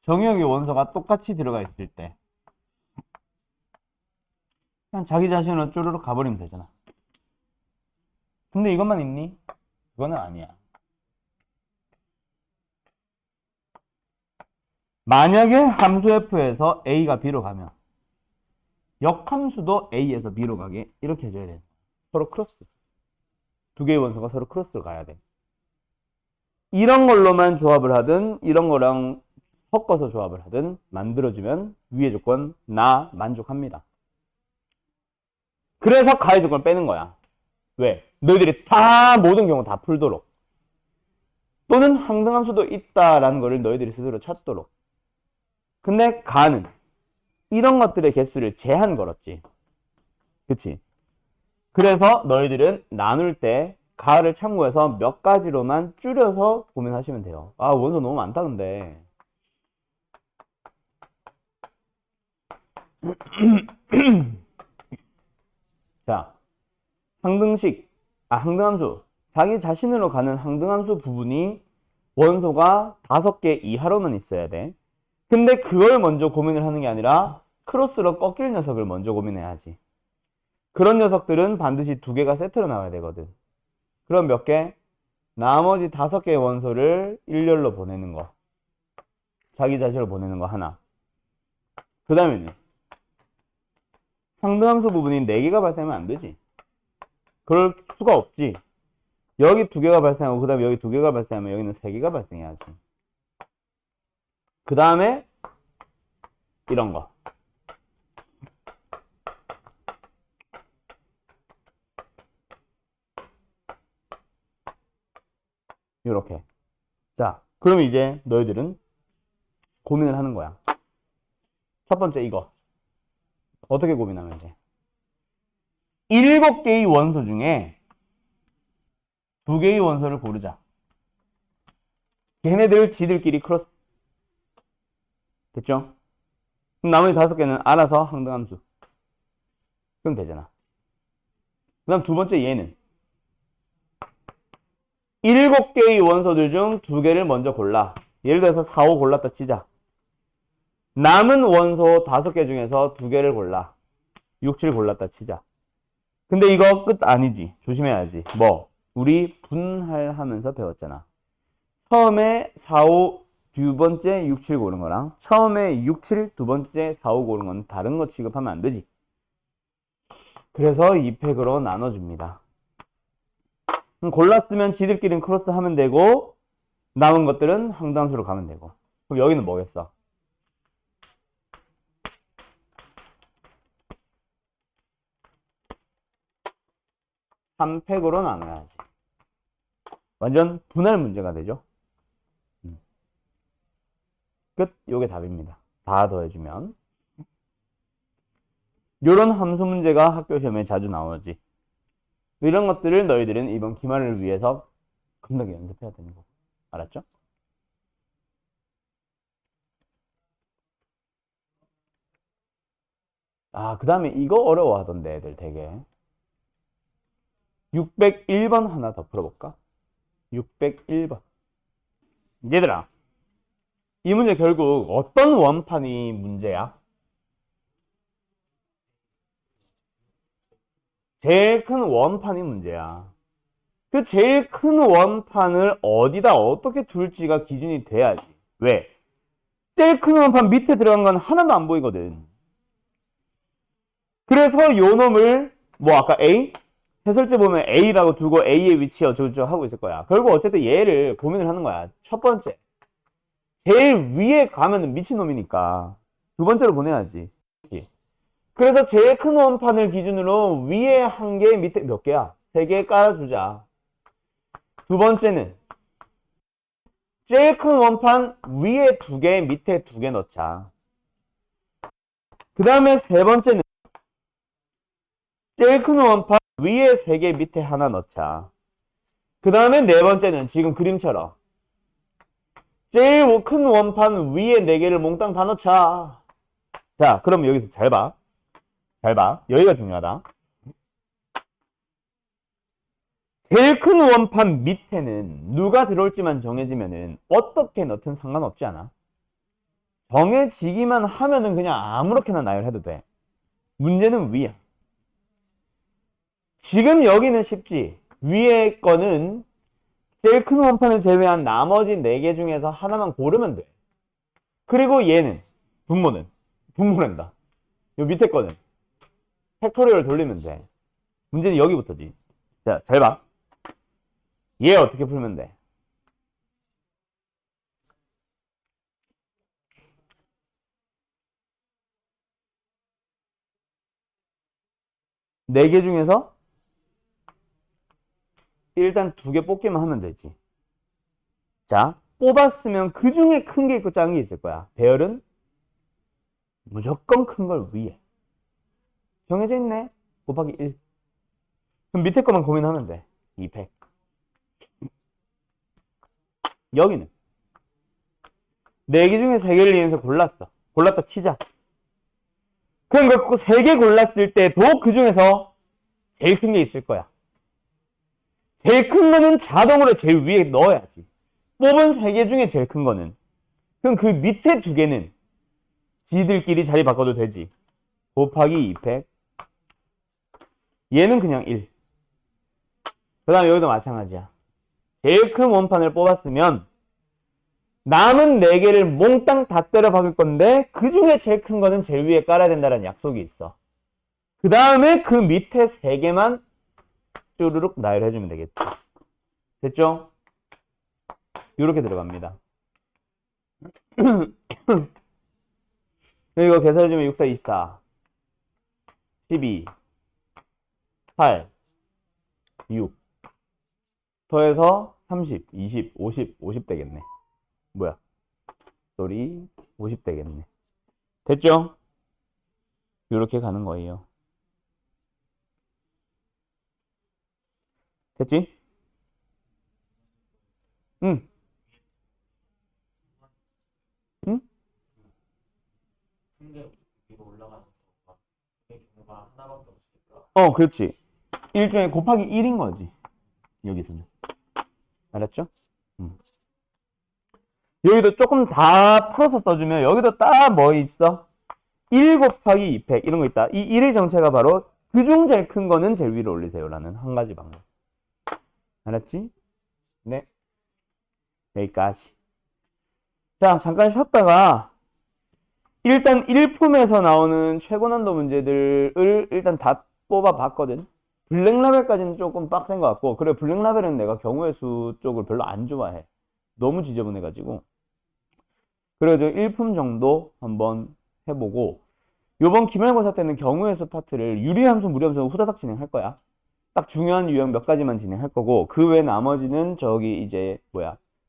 [SPEAKER 1] 정의역의 원소가 똑같이 들어가 있을 때 그냥 자기 자신으로 쪼르륵 가버리면 되잖아. 근데 이것만 있니? 그거는 아니야. 만약에 함수 F에서 A가 B로 가면 역함수도 A에서 B로 가게 이렇게 해줘야 돼. 서로 크로스. 두 개의 원소가 서로 크로스로 가야 돼. 이런 걸로만 조합을 하든 이런 거랑 섞어서 조합을 하든 만들어주면 위의 조건 나 만족합니다. 그래서 가의 조건을 빼는 거야. 왜? 너희들이 다 모든 경우 다 풀도록 또는 항등함수도 있다라는 거를 너희들이 스스로 찾도록. 근데 가는 이런 것들의 개수를 제한 걸었지. 그치? 그래서 너희들은 나눌 때 가를 참고해서 몇 가지로만 줄여서 고민하시면 돼요. 원소 너무 많다 근데. 자, 항등함수. 자기 자신으로 가는 항등함수 부분이 원소가 5개 이하로만 있어야 돼. 근데 그걸 먼저 고민을 하는 게 아니라 크로스로 꺾일 녀석을 먼저 고민해야지. 그런 녀석들은 반드시 2개가 세트로 나와야 되거든. 그럼 몇 개? 나머지 5개의 원소를 일렬로 보내는 거. 자기 자신을 보내는 거 하나. 그 다음에는 상등함수 부분이 4개가 발생하면 안 되지. 그럴 수가 없지. 여기 2개가 발생하고 그 다음에 여기 2개가 발생하면 여기는 3개가 발생해야지. 그 다음에 이런 거. 이렇게. 자, 그럼 이제 너희들은 고민을 하는 거야. 첫 번째 이거. 어떻게 고민하면 돼? 7개의 원소 중에 2개의 원소를 고르자. 걔네들 지들끼리 크로스. 됐죠? 그럼 나머지 5개는 알아서 항등함수. 그럼 되잖아. 그 다음 두 번째 얘는 7개의 원소들 중 2개를 먼저 골라. 예를 들어서 4, 5 골랐다 치자. 남은 원소 5개 중에서 2개를 골라. 6, 7 골랐다 치자. 근데 이거 끝 아니지. 조심해야지. 우리 분할하면서 배웠잖아. 처음에 4, 5 두 번째 6, 7 고른 거랑 처음에 6, 7 두 번째 4, 5 고른 건 다른 거 취급하면 안 되지. 그래서 2팩으로 나눠줍니다. 골랐으면 지들끼리는 크로스 하면 되고 남은 것들은 항등함수로 가면 되고. 그럼 여기는 뭐겠어? 삼 팩으로 나눠야지. 완전 분할 문제가 되죠. 끝. 요게 답입니다. 다 더해주면. 요런 함수 문제가 학교 시험에 자주 나오지. 이런 것들을 너희들은 이번 기말을 위해서 겁나게 연습해야 되는 거고. 알았죠? 아, 그 다음에 이거 어려워하던데 애들 되게. 601번 하나 더 풀어볼까? 601번. 얘들아, 이 문제 결국 어떤 원판이 문제야? 제일 큰 원판이 문제야. 그 제일 큰 원판을 어디다 어떻게 둘지가 기준이 돼야지. 왜? 제일 큰 원판 밑에 들어간 건 하나도 안 보이거든. 그래서 요 놈을 뭐 아까 A? 해설제 보면 A라고 두고 A의 위치 어쩌고저쩌고 하고 있을 거야. 결국 어쨌든 얘를 고민을 하는 거야. 첫 번째. 제일 위에 가면은 미친놈이니까 두 번째로 보내야지. 그래서 제일 큰 원판을 기준으로 위에 한 개, 밑에 몇 개야? 세 개 깔아주자. 두 번째는 제일 큰 원판 위에 두 개, 밑에 두 개 넣자. 그 다음에 세 번째는 제일 큰 원판 위에 세 개, 밑에 하나 넣자. 그 다음에 네 번째는 지금 그림처럼 제일 큰 원판 위에 네 개를 몽땅 다 넣자. 자, 그럼 여기서 잘 봐. 잘 봐. 여기가 중요하다. 제일 큰 원판 밑에는 누가 들어올지만 정해지면은 어떻게 넣든 상관없지 않아? 정해지기만 하면은 그냥 아무렇게나 나열해도 돼. 문제는 위야. 지금 여기는 쉽지. 위에 거는 제일 큰 원판을 제외한 나머지 4개 중에서 하나만 고르면 돼. 그리고 얘는 분모된다. 요 밑에 거는 팩토리얼 돌리면 돼. 문제는 여기부터지. 자, 잘 봐. 얘 어떻게 풀면 돼? 네 개 중에서 일단 2개 뽑기만 하면 되지. 자, 뽑았으면 그 중에 큰 게 있고 작은 게 있을 거야. 배열은 무조건 큰 걸 위에. 정해져 있네. 곱하기 1. 그럼 밑에 것만 고민하면 돼. 200. 여기는 4개 중에 3개를 이용해서 골랐어. 골랐다 치자. 그럼 그 3개 골랐을 때도 그 중에서 제일 큰 게 있을 거야. 제일 큰 거는 자동으로 제일 위에 넣어야지. 뽑은 3개 중에 제일 큰 거는. 그럼 그 밑에 2개는 지들끼리 자리 바꿔도 되지. 곱하기 200. 얘는 그냥 1. 그 다음에 여기도 마찬가지야. 제일 큰 원판을 뽑았으면 남은 4개를 몽땅 다 때려 박을 건데 그 중에 제일 큰 거는 제일 위에 깔아야 된다는 약속이 있어. 그 다음에 그 밑에 3개만 쭈르륵 나열해주면 되겠지. 됐죠? 이렇게 들어갑니다. 이거 계산해주면 6, 4, 24, 12, 8, 6 더해서 30, 20, 50 되겠네. 뭐야? 쏘리 50 되겠네. 됐죠? 이렇게 가는 거예요. 됐지? 응. 응? 그렇지. 1 중에 곱하기 1인 거지. 여기서는. 알았죠? 여기도 조금 다 풀어서 써주면 여기도 딱 뭐 있어? 1 곱하기 200 이런 거 있다. 이 1의 정체가 바로 그중 제일 큰 거는 제일 위로 올리세요 라는 한 가지 방법. 알았지? 네. 여기까지. 자, 잠깐 쉬었다가 일단 1품에서 나오는 최고난도 문제들을 일단 다 뽑아봤거든. 블랙라벨까지는 조금 빡센 것 같고, 그래 블랙라벨은 내가 경우의 수 쪽을 별로 안 좋아해. 너무 지저분해가지고. 그래서 1품 정도 한번 해보고, 요번 기말고사 때는 경우의 수 파트를 유리함수, 무리함수 후다닥 진행할 거야. 딱 중요한 유형 몇 가지만 진행할 거고, 그 외 나머지는 저기 이제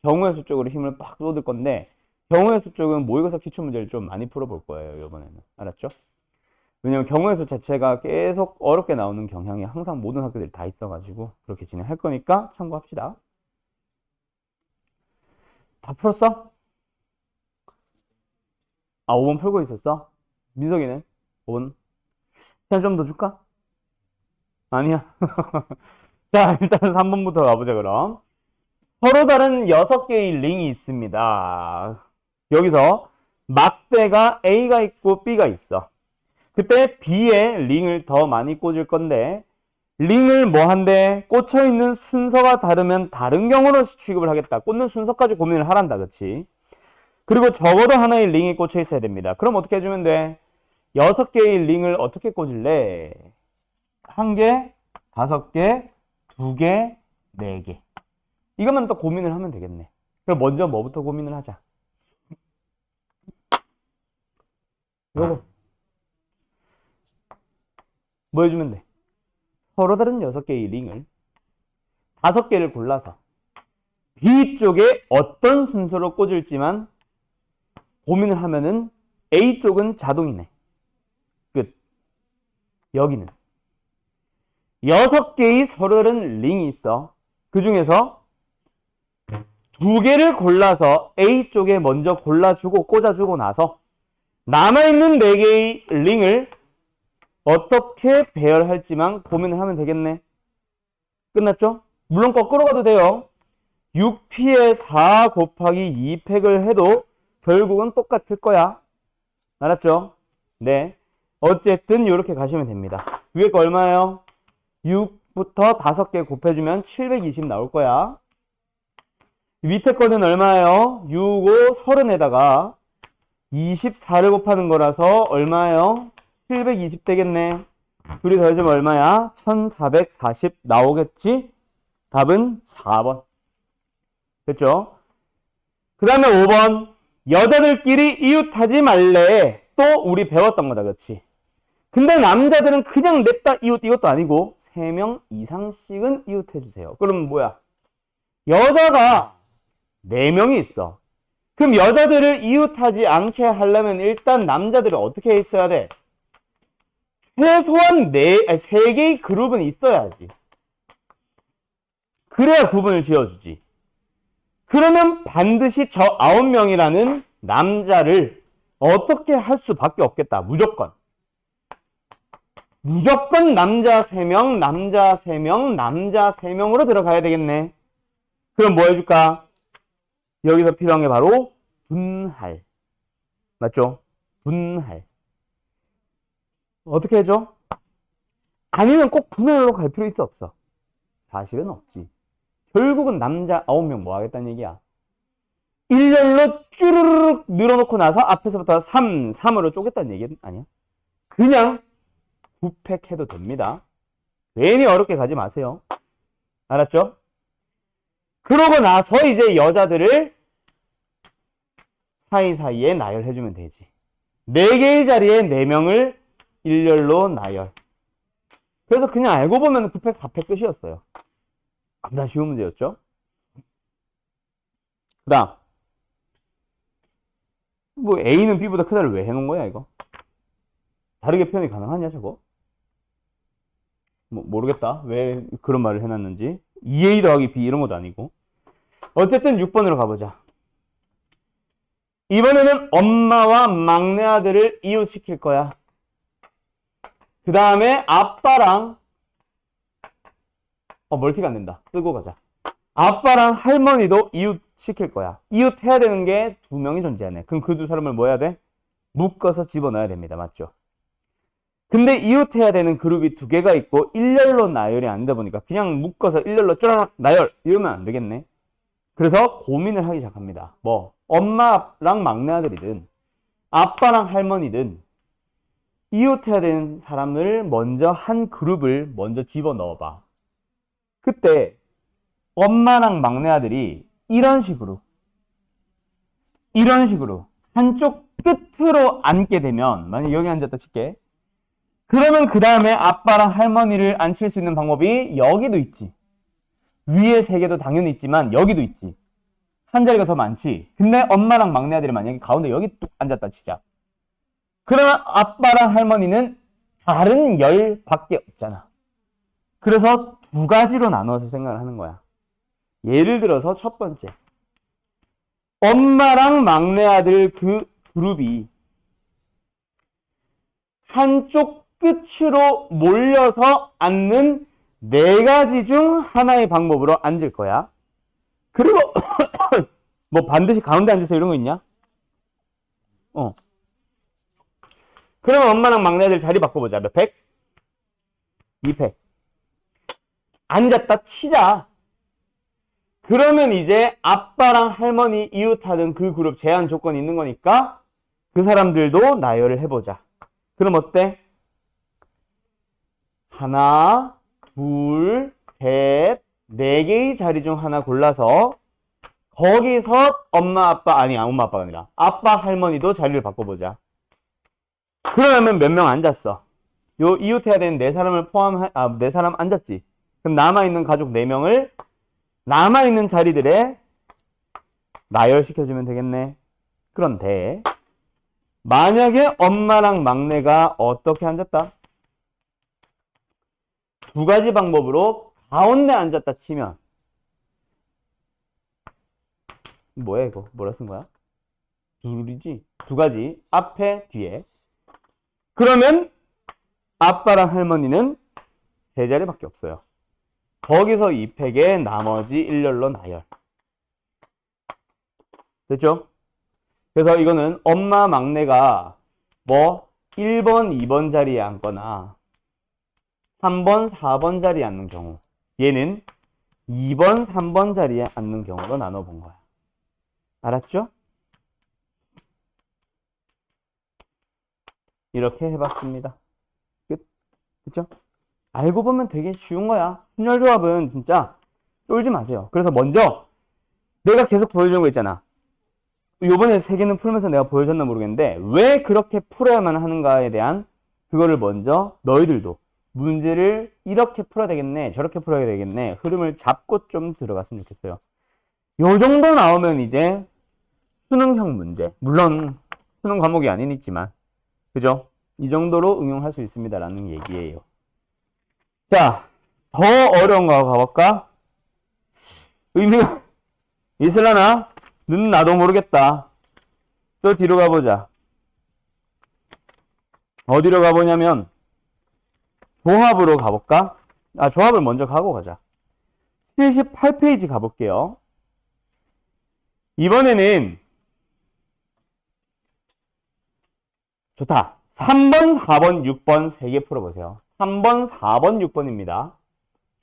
[SPEAKER 1] 경우의 수 쪽으로 힘을 빡 쏟을 건데, 경우의 수 쪽은 모의고사 기출문제를 좀 많이 풀어볼 거예요, 이번에는. 알았죠? 왜냐면 경우의 수 자체가 계속 어렵게 나오는 경향이 항상 모든 학교들이 다 있어가지고 그렇게 진행할 거니까 참고합시다. 다 풀었어? 아, 5번 풀고 있었어? 민석이는? 5번? 시간 좀 더 줄까? 아니야. 자, 일단 3번부터 가보자, 그럼. 서로 다른 6개의 링이 있습니다. 여기서 막대가 A가 있고 B가 있어. 그때 B에 링을 더 많이 꽂을 건데, 링을 뭐 한대? 꽂혀 있는 순서가 다르면 다른 경우로 취급을 하겠다. 꽂는 순서까지 고민을 하란다, 그치? 그리고 적어도 하나의 링이 꽂혀 있어야 됩니다. 그럼 어떻게 해주면 돼? 6개의 링을 어떻게 꽂을래? 1개, 5개, 2개, 4개. 이것만 또 고민을 하면 되겠네. 그럼 먼저 뭐부터 고민을 하자? 요거. 뭐 해주면 돼? 서로 다른 6개의 링을 5개를 골라서 B쪽에 어떤 순서로 꽂을지만 고민을 하면은 A쪽은 자동이네. 끝. 여기는 6개의 서로 다른 링이 있어. 그 중에서 2개를 골라서 A쪽에 먼저 골라주고 꽂아주고 나서 남아있는 4개의 링을 어떻게 배열할지만 고민을 하면 되겠네. 끝났죠? 물론 거꾸로 가도 돼요. 6P에 4 곱하기 2팩을 해도 결국은 똑같을 거야. 알았죠? 네. 어쨌든 이렇게 가시면 됩니다. 위에 거 얼마예요? 6부터 5개 곱해주면 720 나올 거야. 밑에 거는 얼마예요? 6, 5, 30에다가 24를 곱하는 거라서 얼마예요? 720 되겠네. 둘이 더해주면 얼마야? 1440 나오겠지? 답은 4번. 됐죠? 그 다음에 5번. 여자들끼리 이웃하지 말래. 또 우리 배웠던 거다, 그렇지? 근데 남자들은 그냥 냅다 이웃 이것도 아니고 3명 이상씩은 이웃해주세요. 그러면 뭐야? 여자가 4명이 있어. 그럼 여자들을 이웃하지 않게 하려면 일단 남자들은 어떻게 있어야 돼? 최소한 3개의 그룹은 있어야지. 그래야 구분을 지어주지. 그러면 반드시 저 9명이라는 남자를 어떻게 할 수밖에 없겠다. 무조건. 무조건 남자 3명, 남자 3명, 남자 3명으로 들어가야 되겠네. 그럼 뭐 해줄까? 여기서 필요한 게 바로 분할. 맞죠? 분할. 어떻게 해줘? 아니면 꼭 분할로 갈 필요 있어, 없어? 사실은 없지. 결국은 남자 9명 뭐 하겠다는 얘기야? 일렬로 쭈르륵 늘어놓고 나서 앞에서부터 3, 3으로 쪼갰다는 얘기 아니야? 그냥 9팩 해도 됩니다. 괜히 어렵게 가지 마세요. 알았죠? 그러고 나서 이제 여자들을 사이사이에 나열해주면 되지. 4개의 자리에 4명을 일렬로 나열. 그래서 그냥 알고 보면 9팩, 4팩 끝이었어요. 겁나 쉬운 문제였죠? 그 다음. 뭐 A는 B보다 크다를 왜 해놓은 거야, 이거? 다르게 표현이 가능하냐, 저거? 뭐, 모르겠다. 왜 그런 말을 해놨는지. 2A 더하기 B 이런 것도 아니고. 어쨌든 6번으로 가보자. 이번에는 엄마와 막내 아들을 이웃시킬 거야. 그 다음에 아빠랑 멀티가 안 된다. 쓰고 가자. 아빠랑 할머니도 이웃시킬 거야. 이웃해야 되는 게 2명이 존재하네. 그럼 그 2사람을 뭐 해야 돼? 묶어서 집어넣어야 됩니다. 맞죠? 근데 이웃해야 되는 그룹이 2개가 있고 일렬로 나열이 안 되다 보니까 그냥 묶어서 일렬로 쪼라락 나열 이러면 안 되겠네. 그래서 고민을 하기 시작합니다. 뭐 엄마랑 막내 아들이든 아빠랑 할머니든 이웃해야 되는 사람을 먼저 한 그룹을 먼저 집어넣어봐. 그때 엄마랑 막내 아들이 이런 식으로 한쪽 끝으로 앉게 되면 만약 여기 앉았다 칠게. 그러면 그 다음에 아빠랑 할머니를 앉힐 수 있는 방법이 여기도 있지. 위에 3개도 당연히 있지만 여기도 있지. 한 자리가 더 많지. 근데 엄마랑 막내 아들이 만약에 가운데 여기 뚝 앉았다 치자. 그러면 아빠랑 할머니는 다른 10밖에 없잖아. 그래서 두 가지로 나눠서 생각을 하는 거야. 예를 들어서 첫 번째. 엄마랑 막내 아들 그 그룹이 한쪽 끝으로 몰려서 앉는 네 가지 중 하나의 방법으로 앉을 거야. 그리고 뭐 반드시 가운데 앉으세요 이런 거 있냐? 그러면 엄마랑 막내 아들 자리 바꿔보자. 몇 팩? 2팩. 앉았다 치자. 그러면 이제 아빠랑 할머니 이웃하는 그 그룹 제한 조건이 있는 거니까 그 사람들도 나열을 해보자. 그럼 어때? 하나, 둘, 셋, 네 개의 자리 중 하나 골라서 거기서 엄마 아빠가 아니라 아빠 할머니도 자리를 바꿔보자. 그러면 몇 명 앉았어? 요 이웃해야 되는 네 사람을 네 사람 앉았지. 그럼 남아있는 가족 4명을 남아있는 자리들에 나열시켜주면 되겠네. 그런데 만약에 엄마랑 막내가 어떻게 앉았다? 두 가지 방법으로 가운데 앉았다 치면 뭐야 이거? 뭐라 쓴 거야? 둘이지? 두 가지 앞에 뒤에. 그러면 아빠랑 할머니는 세 자리밖에 없어요. 거기서 2팩에 나머지 일렬로 나열. 됐죠? 그래서 이거는 엄마 막내가 뭐 1번, 2번 자리에 앉거나 3번, 4번 자리에 앉는 경우, 얘는 2번, 3번 자리에 앉는 경우로 나눠본 거야. 알았죠? 이렇게 해봤습니다. 끝. 그쵸? 알고 보면 되게 쉬운 거야. 순열조합은 진짜 쫄지 마세요. 그래서 먼저 내가 계속 보여주는 거 있잖아. 요번에 3개는 풀면서 내가 보여줬나 모르겠는데 왜 그렇게 풀어야만 하는가에 대한 그거를 먼저 너희들도 문제를 이렇게 풀어야 되겠네, 저렇게 풀어야 되겠네, 흐름을 잡고 좀 들어갔으면 좋겠어요. 요 정도 나오면 이제 수능형 문제, 물론 수능 과목이 아니지만 그죠? 이 정도로 응용할 수 있습니다라는 얘기예요. 자, 더 어려운 거 가볼까? 의미가 있을라나? 는 나도 모르겠다. 또 뒤로 가보자. 어디로 가보냐면 조합으로 가볼까? 조합을 먼저 가고 가자. 78페이지 가볼게요. 이번에는 좋다. 3번, 4번, 6번 3개 풀어보세요. 3번, 4번, 6번입니다.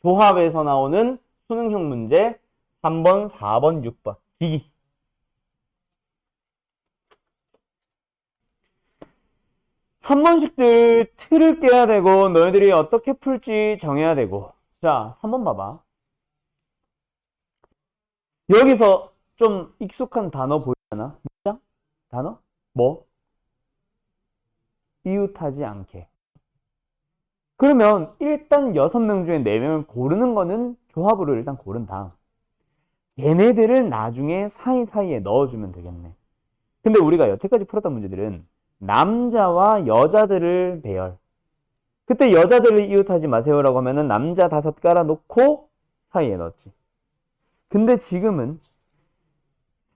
[SPEAKER 1] 조합에서 나오는 수능형 문제 3번, 4번, 6번. 기기. 한 번씩들 틀을 깨야 되고 너희들이 어떻게 풀지 정해야 되고. 자, 3번 봐봐. 여기서 좀 익숙한 단어 보이잖아? 뭐야? 단어? 뭐? 이웃하지 않게. 그러면 일단 6명 중에 4명을 고르는 거는 조합으로 일단 고른 다음 얘네들을 나중에 사이사이에 넣어주면 되겠네. 근데 우리가 여태까지 풀었던 문제들은 남자와 여자들을 배열. 그때 여자들을 이웃하지 마세요라고 하면은 남자 5 깔아놓고 사이에 넣었지. 근데 지금은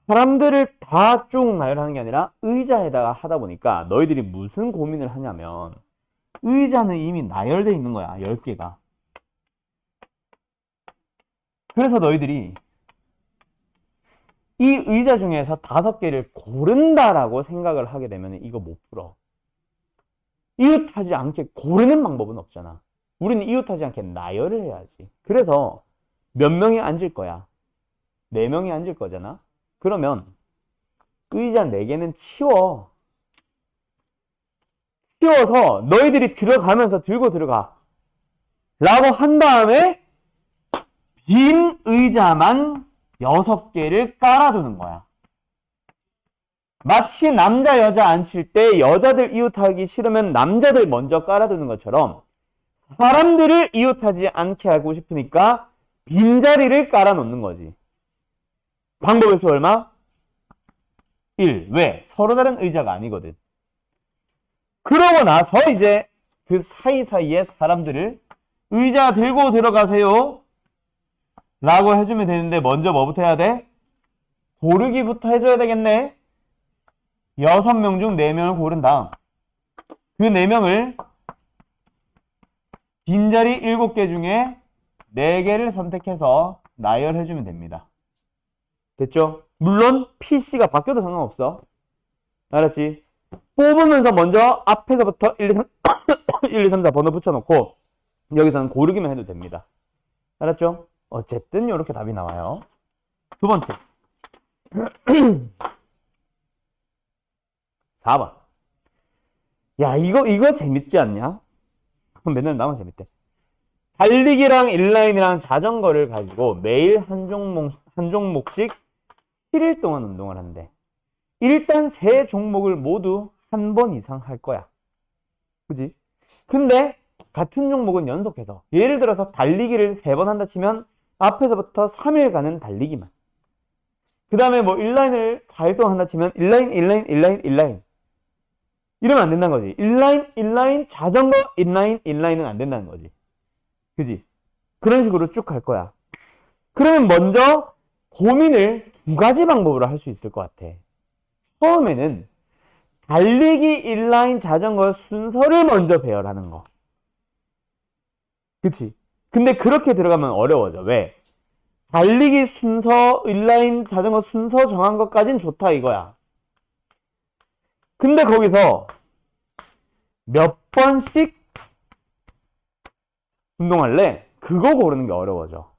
[SPEAKER 1] 사람들을 다 쭉 나열하는 게 아니라 의자에다가 하다 보니까 너희들이 무슨 고민을 하냐면 의자는 이미 나열되어 있는 거야. 10개가. 그래서 너희들이 이 의자 중에서 5개를 고른다라고 생각을 하게 되면 이거 못 풀어. 이웃하지 않게 고르는 방법은 없잖아. 우리는 이웃하지 않게 나열을 해야지. 그래서 몇 명이 앉을 거야? 4명이 앉을 거잖아. 그러면 의자 4개는 치워. 치워서 너희들이 들어가면서 들고 들어가 라고 한 다음에 빈 의자만 6개를 깔아두는 거야. 마치 남자 여자 앉힐 때 여자들 이웃하기 싫으면 남자들 먼저 깔아두는 것처럼 사람들을 이웃하지 않게 하고 싶으니까 빈자리를 깔아놓는 거지. 방법의 수 얼마? 1. 왜? 서로 다른 의자가 아니거든. 그러고 나서 이제 그 사이사이에 사람들을 의자 들고 들어가세요 라고 해주면 되는데 먼저 뭐부터 해야 돼? 고르기부터 해줘야 되겠네. 6명 중 4명을 고른 다음 그 4명을 빈자리 7개 중에 4개를 선택해서 나열해주면 됩니다. 됐죠? 물론 PC가 바뀌어도 상관없어. 알았지? 뽑으면서 먼저 앞에서부터 1, 2, 3, 1, 2, 3, 4 번호 붙여놓고 여기서는 고르기만 해도 됩니다. 알았죠? 어쨌든 이렇게 답이 나와요. 두 번째 4번. 야, 이거 재밌지 않냐? 맨날 나만 재밌대. 달리기랑 인라인이랑 자전거를 가지고 매일 한 종목씩 7일 동안 운동을 한대. 일단 세 종목을 모두 한 번 이상 할 거야. 그지? 근데 같은 종목은 연속해서 예를 들어서 달리기를 3번 한다 치면 앞에서부터 3일간은 달리기만. 그 다음에 뭐 인라인을 4일 동안 한다 치면 인라인 이러면 안 된다는 거지. 인라인, 자전거, 인라인은 안 된다는 거지. 그지? 그런 식으로 쭉 갈 거야. 그러면 먼저 고민을 2가지 방법으로 할 수 있을 것 같아. 처음에는 달리기, 인라인, 자전거 순서를 먼저 배열하는 거. 그치? 근데 그렇게 들어가면 어려워져. 왜? 달리기 순서, 인라인, 자전거 순서 정한 것까진 좋다 이거야. 근데 거기서 몇 번씩 운동할래? 그거 고르는 게 어려워져.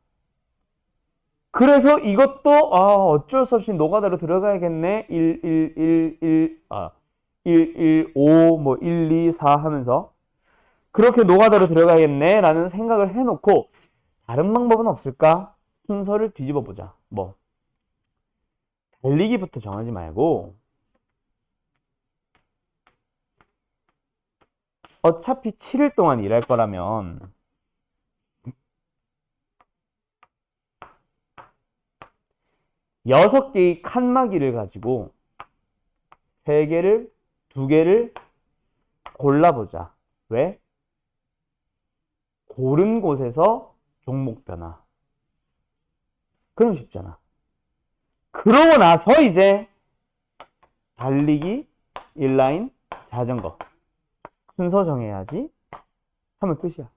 [SPEAKER 1] 그래서 이것도 어쩔 수 없이 노가다로 들어가야겠네. 1, 5, 뭐 1, 2, 4 하면서 그렇게 노가다로 들어가야겠네 라는 생각을 해놓고 다른 방법은 없을까? 순서를 뒤집어 보자. 뭐 달리기부터 정하지 말고 어차피 7일 동안 일할 거라면 6개의 칸막이를 가지고 3개를, 2개를 골라보자. 왜? 고른 곳에서 종목 변화. 그럼 쉽잖아. 그러고 나서 이제 달리기, 인라인, 자전거 순서 정해야지 하면 끝이야.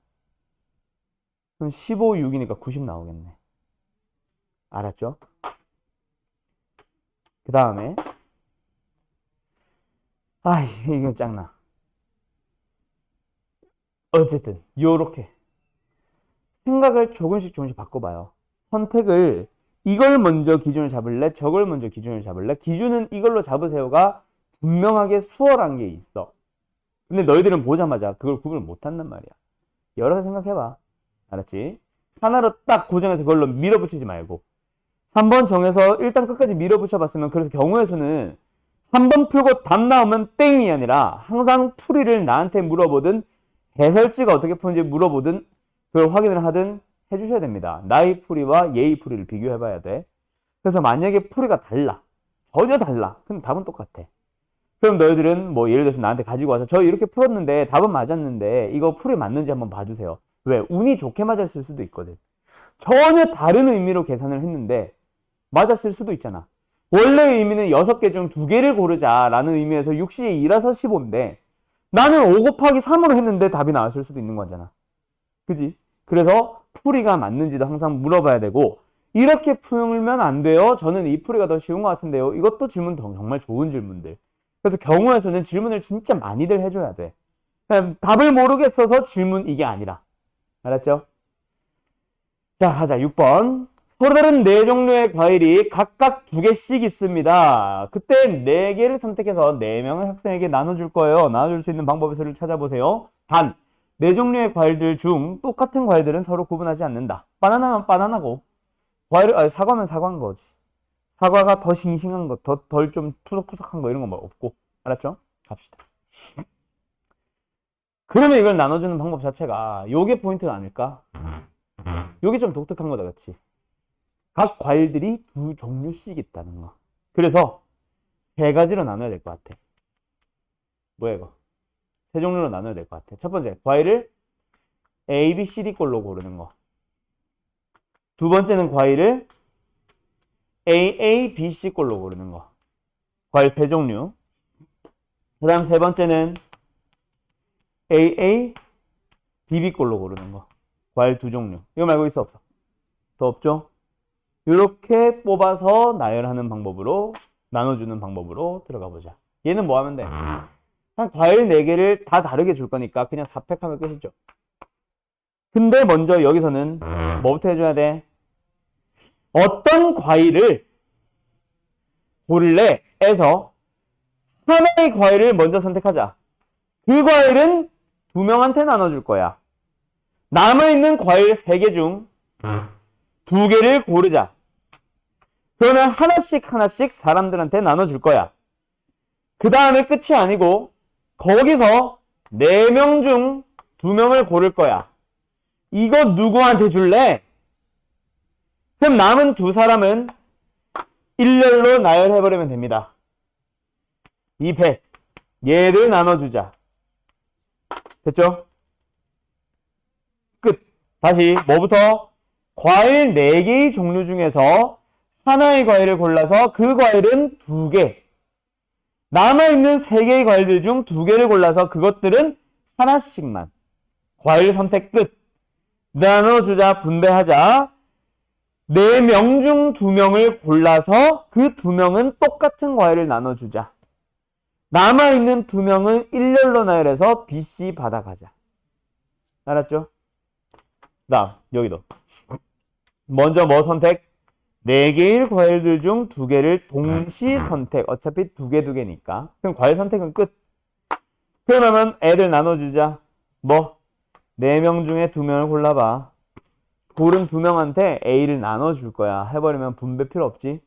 [SPEAKER 1] 그럼 15, 6이니까 90 나오겠네. 알았죠? 그 다음에 이거 짱나. 어쨌든 요렇게 생각을 조금씩 바꿔봐요. 선택을 이걸 먼저 기준을 잡을래? 저걸 먼저 기준을 잡을래? 기준은 이걸로 잡으세요가 분명하게 수월한 게 있어. 근데 너희들은 보자마자 그걸 구분을 못한단 말이야. 여러 가지 생각해봐. 알았지? 하나로 딱 고정해서 그걸로 밀어붙이지 말고 한 번 정해서 일단 끝까지 밀어붙여봤으면 그래서 경우의 수는 한 번 풀고 답 나오면 땡이 아니라 항상 풀이를 나한테 물어보든 해설지가 어떻게 푸는지 물어보든 그걸 확인을 하든 해주셔야 됩니다. 나의 풀이와 얘의 풀이를 비교해봐야 돼. 그래서 만약에 풀이가 달라. 전혀 달라. 근데 답은 똑같아. 그럼 너희들은 뭐 예를 들어서 나한테 가지고 와서 저 이렇게 풀었는데 답은 맞았는데 이거 풀이 맞는지 한번 봐주세요. 왜? 운이 좋게 맞았을 수도 있거든. 전혀 다른 의미로 계산을 했는데 맞았을 수도 있잖아. 원래 의미는 6개 중 2개를 고르자라는 의미에서 6시 2라서 15인데 나는 5 곱하기 3으로 했는데 답이 나왔을 수도 있는 거잖아. 그지? 그래서 풀이가 맞는지도 항상 물어봐야 되고 이렇게 풀면 안 돼요. 저는 이 풀이가 더 쉬운 것 같은데요. 이것도 질문 정말 좋은 질문들. 그래서 경우의 수는 질문을 진짜 많이들 해줘야 돼. 그냥 답을 모르겠어서 질문 이게 아니라. 알았죠? 자, 가자. 6번. 서로 다른 4종류의 과일이 각각 2개씩 있습니다. 그때 4개를 선택해서 4명의 학생에게 나눠줄 거예요. 나눠줄 수 있는 방법의 수를 찾아보세요. 단, 4종류의 과일들 중 똑같은 과일들은 서로 구분하지 않는다. 바나나면 바나나고, 사과면 사과인 거지. 사과가 더 싱싱한 거, 덜 좀 푸석푸석한 거 이런 거 뭐 없고. 알았죠? 갑시다. 그러면 이걸 나눠주는 방법 자체가 요게 포인트가 아닐까? 요게 좀 독특한 거다, 그치? 각 과일들이 두 종류씩 있다는 거. 그래서 세 가지로 나눠야 될 것 같아. 뭐야 이거? 세 종류로 나눠야 될 것 같아. 첫 번째, 과일을 A, B, C, D 꼴로 고르는 거. 두 번째는 과일을 A, A, B, C 꼴로 고르는 거. 과일 세 종류. 그 다음 세 번째는 A, A, B, B 꼴로 고르는 거. 과일 두 종류. 이거 말고 있어 없어? 더 없죠? 이렇게 뽑아서 나열하는 방법으로, 나눠주는 방법으로 들어가 보자. 얘는 뭐 하면 돼? 한 과일 4개를 다 다르게 줄 거니까 그냥 4팩하면 끝이죠. 근데 먼저 여기서는 뭐부터 해줘야 돼? 어떤 과일을 고를래? 에서 하나의 과일을 먼저 선택하자. 그 과일은 2명한테 나눠줄 거야. 남아있는 과일 3개 중 2개를 고르자. 그러면 하나씩 사람들한테 나눠줄 거야. 그 다음에 끝이 아니고 거기서 4명 중 2명을 고를 거야. 이거 누구한테 줄래? 그럼 남은 2사람은 일렬로 나열해버리면 됩니다. 2팩. 얘를 나눠주자. 됐죠? 끝. 다시 뭐부터? 과일 4개의 종류 중에서 하나의 과일을 골라서 그 과일은 2개. 남아있는 3개의 과일들 중 2개를 골라서 그것들은 하나씩만. 과일 선택 끝. 나눠주자, 분배하자. 4명 중 2명을 골라서 그 2명은 똑같은 과일을 나눠주자. 남아있는 2명은 일렬로 나열해서 B, C 받아가자. 알았죠? 다음, 여기도. 먼저 뭐 선택? 4개의 과일들 중 2개를 동시 선택. 어차피 2개니까. 그럼 과일 선택은 끝. 그러면 애들 나눠주자. 뭐? 4명 중에 2명을 골라봐. 고른 2명한테 A를 나눠줄 거야. 해버리면 분배 필요 없지.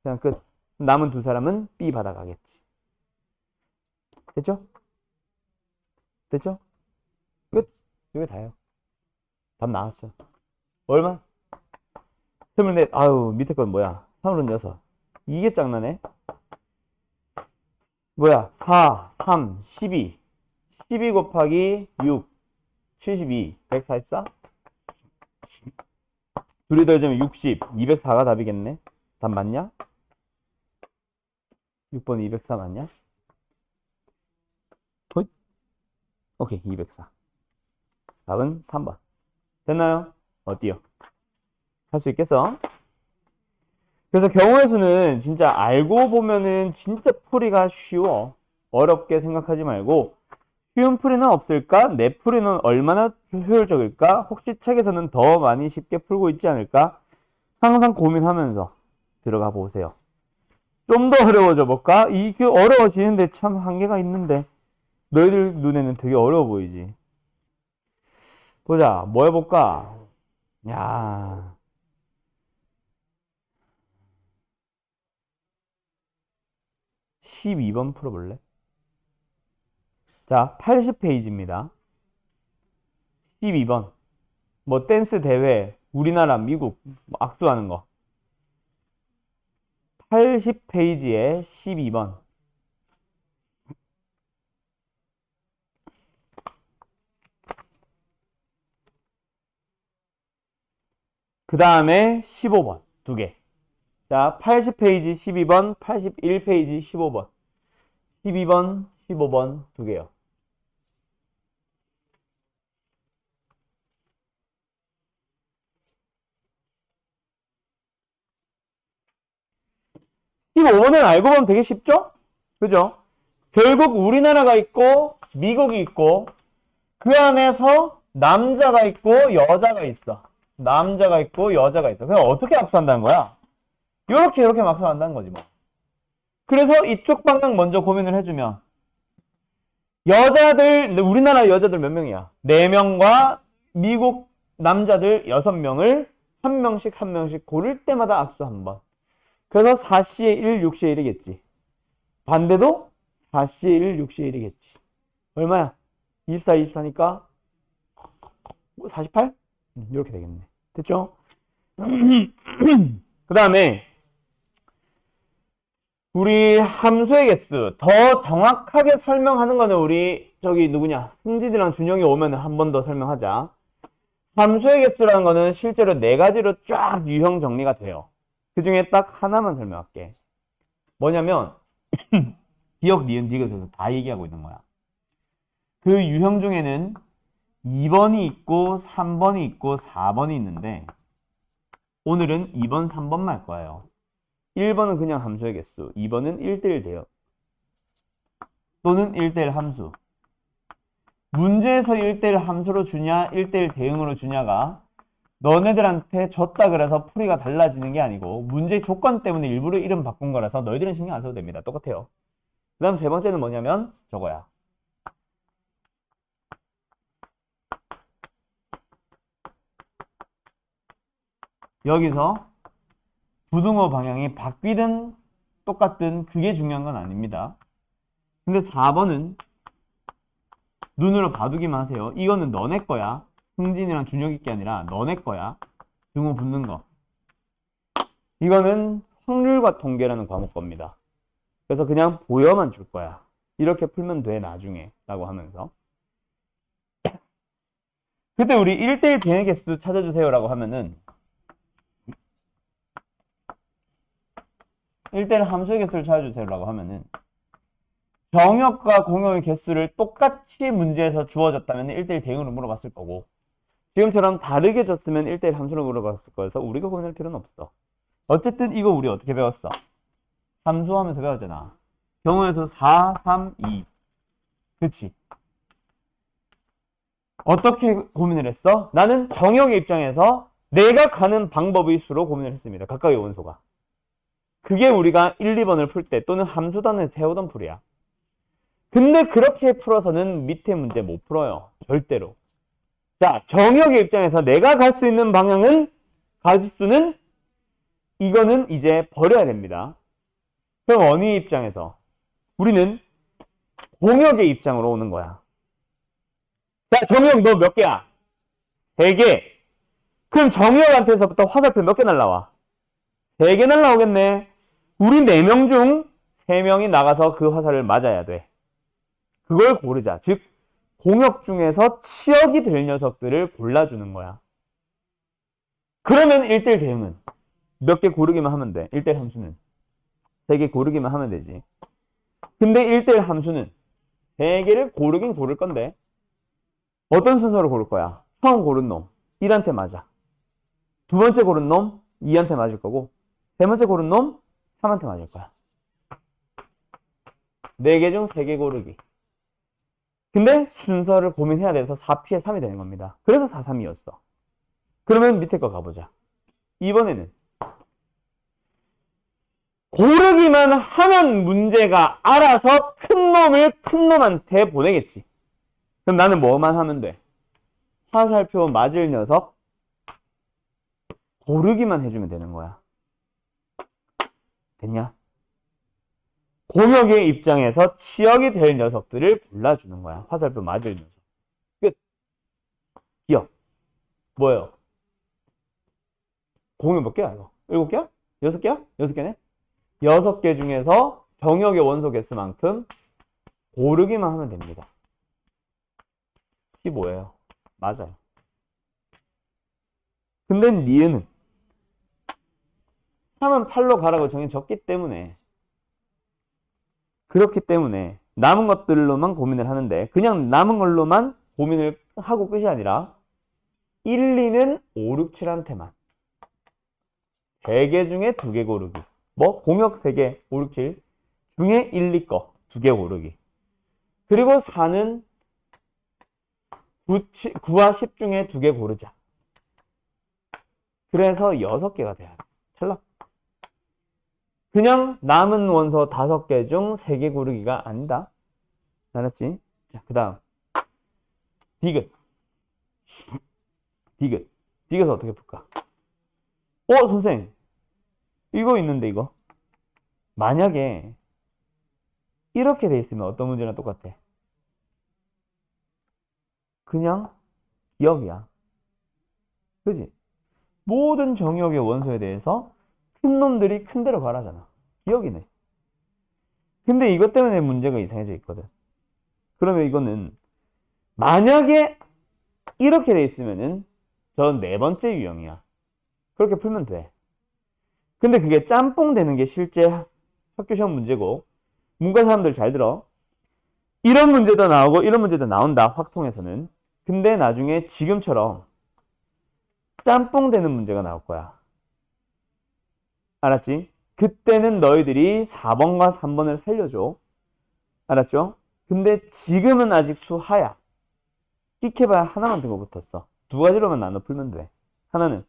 [SPEAKER 1] 그냥 끝. 남은 2사람은 B 받아가겠지. 됐죠? 됐죠? 끝. 이게 다예요. 답 나왔어. 얼마? 24. 아유, 밑에 건 뭐야? 36. 이게 짱나네. 뭐야? 4, 3, 12. 12 곱하기 6, 72, 144? 둘이 더해주면 60, 204가 답이겠네. 답 맞냐? 6번 204 맞냐? 헛? 오케이, 204. 답은 3번. 됐나요? 어때요? 할 수 있겠어? 그래서 경우의 수는 진짜 알고 보면은 진짜 풀이가 쉬워. 어렵게 생각하지 말고 쉬운 풀이는 없을까? 내 풀이는 얼마나 효율적일까? 혹시 책에서는 더 많이 쉽게 풀고 있지 않을까? 항상 고민하면서 들어가 보세요. 좀 더 어려워져 볼까? 이게 어려워지는데 참 한계가 있는데 너희들 눈에는 되게 어려워 보이지. 보자, 뭐 해볼까? 야, 12번 풀어볼래? 자, 80페이지입니다. 12번. 뭐 댄스 대회, 우리나라, 미국 악수하는 거. 80페이지에 12번. 그 다음에 15번. 2개. 자, 80페이지 12번, 81페이지 15번. 12번, 15번 2개요. 이 5번은 알고 보면 되게 쉽죠? 그죠? 결국 우리나라가 있고 미국이 있고 그 안에서 남자가 있고 여자가 있어. 남자가 있고 여자가 있어. 그럼 어떻게 합수한다는 거야? 이렇게 합수한다는 거지 뭐. 그래서 이쪽 방향 먼저 고민을 해주면 여자들, 우리나라 여자들 몇 명이야? 4명과 미국 남자들 6명을 한 명씩 고를 때마다 악수 한 번. 그래서 4C의 1, 6C의 1이겠지. 반대도 4C의 1, 6C의 1이겠지. 얼마야? 24, 24니까 48? 이렇게 되겠네. 됐죠? 그 다음에 우리 함수의 개수 더 정확하게 설명하는 거는 우리 저기 누구냐 승진이랑 준영이 오면 한 번 더 설명하자. 함수의 개수라는 거는 실제로 네 가지로 쫙 유형 정리가 돼요. 그 중에 딱 하나만 설명할게. 뭐냐면 기억, 니은, 디귿에서 다 얘기하고 있는 거야. 그 유형 중에는 2번이 있고 3번이 있고 4번이 있는데 오늘은 2번, 3번만 할 거예요. 1번은 그냥 함수의 개수, 2번은 1대1 대역 또는 1대1 함수. 문제에서 1대1 함수로 주냐 1대1 대응으로 주냐가 너네들한테 줬다 그래서 풀이가 달라지는 게 아니고 문제 조건 때문에 일부러 이름 바꾼 거라서 너희들은 신경 안 써도 됩니다. 똑같아요. 그 다음 세 번째는 뭐냐면 저거야. 여기서 부등호 방향이 바뀌든 똑같든 그게 중요한 건 아닙니다. 근데 4번은 눈으로 봐두기만 하세요. 이거는 너네 거야. 승진이랑 준혁이 게 아니라 너네 거야. 등호 붙는 거. 이거는 확률과 통계라는 과목 겁니다. 그래서 그냥 보여만 줄 거야. 이렇게 풀면 돼 나중에 라고 하면서 그때 우리 1대1 대응 개수 찾아주세요 라고 하면은 1대1 함수의 개수를 찾아주세요 라고 하면은 정역과 공역의 개수를 똑같이 문제에서 주어졌다면 1대1 대응으로 물어봤을 거고 지금처럼 다르게 줬으면 1대1 함수로 물어봤을 거여서 우리가 고민할 필요는 없어. 어쨌든 이거 우리 어떻게 배웠어? 함수하면서 배웠잖아. 경우에서 4, 3, 2 그치? 어떻게 고민을 했어? 나는 정역의 입장에서 내가 가는 방법의 수로 고민을 했습니다. 각각의 원소가. 그게 우리가 1, 2번을 풀 때 또는 함수단을 세우던 풀이야. 근데 그렇게 풀어서는 밑에 문제 못 풀어요. 절대로. 자, 정역의 입장에서 내가 갈 수 있는 방향은 가지수는 이거는 이제 버려야 됩니다. 그럼 원희의 입장에서 우리는 공역의 입장으로 오는 거야. 자, 정역 너 몇 개야? 3개. 그럼 정역한테서부터 화살표 몇 개 날라와? 3개 날라오겠네. 우리 4명 중 3명이 나가서 그 화살을 맞아야 돼. 그걸 고르자. 즉 공역 중에서 치역이 될 녀석들을 골라주는 거야. 그러면 1대1 대응은 몇 개 고르기만 하면 돼. 1대1 함수는 3개 고르기만 하면 되지. 근데 1대1 함수는 3개를 고르긴 고를 건데 어떤 순서로 고를 거야? 처음 고른 놈 1한테 맞아. 두 번째 고른 놈 2한테 맞을 거고 세 번째 고른 놈 3한테 맞을 거야. 4개 중 3개 고르기. 근데 순서를 고민해야 돼서 4피에 3이 되는 겁니다. 그래서 4, 3이었어. 그러면 밑에 거 가보자. 이번에는 고르기만 하면 문제가 알아서 큰 놈을 큰 놈한테 보내겠지. 그럼 나는 뭐만 하면 돼? 화살표 맞을 녀석 고르기만 해주면 되는 거야. 됐냐? 공역의 입장에서 치역이 될 녀석들을 골라주는 거야. 화살표 맞을 녀석. 끝. 기억. 뭐예요? 공역 몇 개야 이거? 7개야? 6개야? 6개네? 6개 중에서 정역의 원소 개수만큼 고르기만 하면 됩니다. 15예요. 맞아요. 근데 니은은 3은 8로 가라고 정해졌기 때문에 그렇기 때문에 남은 것들로만 고민을 하는데 그냥 남은 걸로만 고민을 하고 끝이 아니라 1, 2는 5, 6, 7한테만 3개 중에 2개 고르기. 뭐 공역 3개 5, 6, 7 중에 1, 2 거 2개 고르기. 그리고 4는 9와 10 중에 2개 고르자. 그래서 6개가 돼야 돼. 탈락. 그냥 남은 원소 5개 중 3개 고르기가 아니다. 알았지? 자, 그 다음 디귿. 디귿은 어떻게 풀까? 선생 이거 있는데 이거 만약에 이렇게 돼 있으면 어떤 문제랑 똑같아? 그냥 기억이야. 그지? 모든 정의역의 원소에 대해서 큰 놈들이 큰 데로 가라잖아. 기억이네. 근데 이것 때문에 문제가 이상해져 있거든. 그러면 이거는 만약에 이렇게 돼 있으면은 전 네 번째 유형이야. 그렇게 풀면 돼. 근데 그게 짬뽕 되는 게 실제 학교 시험 문제고, 문과 사람들 잘 들어. 이런 문제도 나오고 이런 문제도 나온다, 확통에서는. 근데 나중에 지금처럼 짬뽕 되는 문제가 나올 거야. 알았지? 그때는 너희들이 4번과 3번을 살려줘. 알았죠? 근데 지금은 아직 수하야. 끽해봐야 하나만 들고 붙었어. 두 가지로만 나눠 풀면 돼. 하나는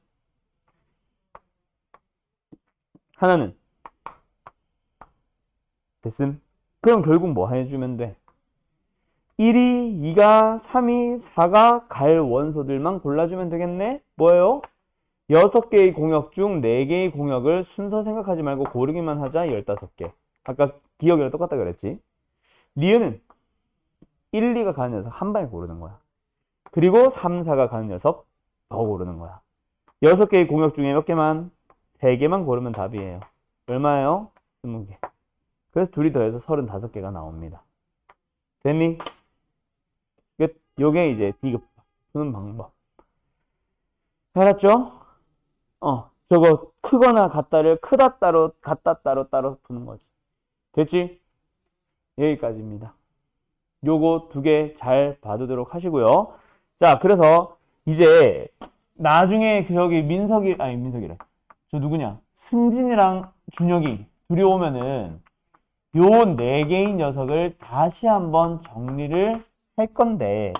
[SPEAKER 1] 됐음. 그럼 결국 뭐 해주면 돼? 1이, 2가, 3이, 4가 갈 원소들만 골라주면 되겠네? 뭐예요? 6개의 공역 중 4개의 공역을 순서 생각하지 말고 고르기만 하자. 15개. 아까 기억이랑 똑같다 그랬지? 니은은 1, 2가 가는 녀석 한 방에 고르는 거야. 그리고 3, 4가 가는 녀석 더 고르는 거야. 6개의 공역 중에 몇 개만? 3개만 고르면 답이에요. 얼마예요? 20개. 그래서 둘이 더해서 35개가 나옵니다. 됐니? 끝. 요게 이제 디귿 푸는 방법. 알았죠? 저거 크거나 같다를 크다 따로 같다 따로 푸는 거지. 됐지? 여기까지입니다. 요거 2개 잘 봐두도록 하시고요. 자, 그래서 이제 나중에 저기 민석이래. 저 누구냐? 승진이랑 준혁이 둘이 오면은 요 4개의 녀석을 다시 한번 정리를 할 건데,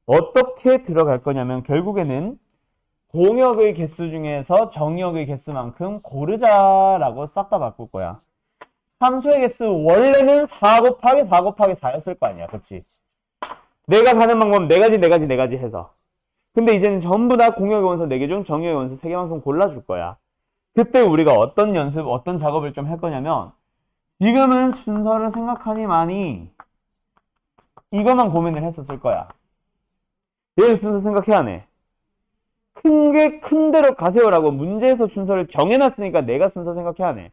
[SPEAKER 1] 어떻게 들어갈 거냐면 결국에는 공역의 개수 중에서 정역의 개수만큼 고르자라고 싹 다 바꿀 거야. 함수의 개수 원래는 4 곱하기 4 곱하기 4였을 거 아니야. 그치? 내가 가는 방법 4가지 해서. 근데 이제는 전부 다 공역의 원소 4개 중 정역의 원소 3개만큼 골라줄 거야. 그때 우리가 어떤 연습, 어떤 작업을 좀 할 거냐면, 지금은 순서를 생각하니 많이 이것만 고민을 했었을 거야. 얘는 순서 생각해야 하네. 큰 게 큰 대로 가세요라고 문제에서 순서를 정해놨으니까 내가 순서 생각해야 하네.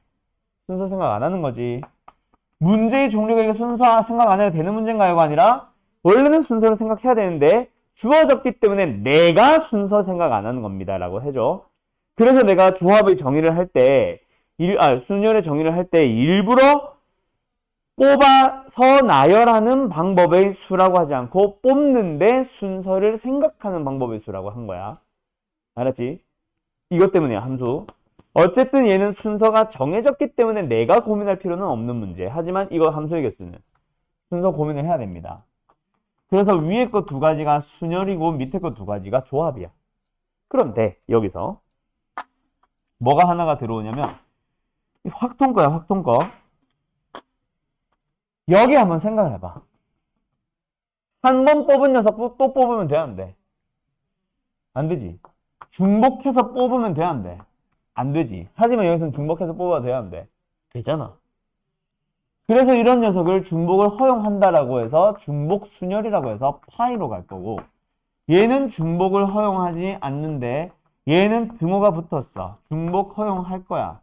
[SPEAKER 1] 순서 생각 안 하는 거지. 문제의 종류가 이게 순서 생각 안 해도 되는 문제인가요가 아니라 원래는 순서를 생각해야 되는데 주어졌기 때문에 내가 순서 생각 안 하는 겁니다 라고 해줘. 그래서 내가 조합의 정의를 할 때, 순열의 정의를 할 때 일부러 뽑아서 나열하는 방법의 수라고 하지 않고 뽑는데 순서를 생각하는 방법의 수라고 한 거야. 알았지? 이것 때문이야, 함수. 어쨌든 얘는 순서가 정해졌기 때문에 내가 고민할 필요는 없는 문제. 하지만 이거 함수의 개수는 순서 고민을 해야 됩니다. 그래서 위에 거 2가지가 순열이고 밑에 거 2가지가 조합이야. 그럼 돼. 여기서 뭐가 하나가 들어오냐면 확통 거야, 확통 거. 여기 한번 생각을 해봐. 한 번 뽑은 녀석 또 뽑으면 돼, 안 돼? 안 되지. 중복해서 뽑으면 돼, 안 돼? 안 되지. 하지만 여기서는 중복해서 뽑아도 돼, 안 돼? 되잖아. 그래서 이런 녀석을 중복을 허용한다라고 해서 중복 순열이라고 해서 파이로 갈 거고, 얘는 중복을 허용하지 않는데 얘는 등호가 붙었어. 중복 허용할 거야.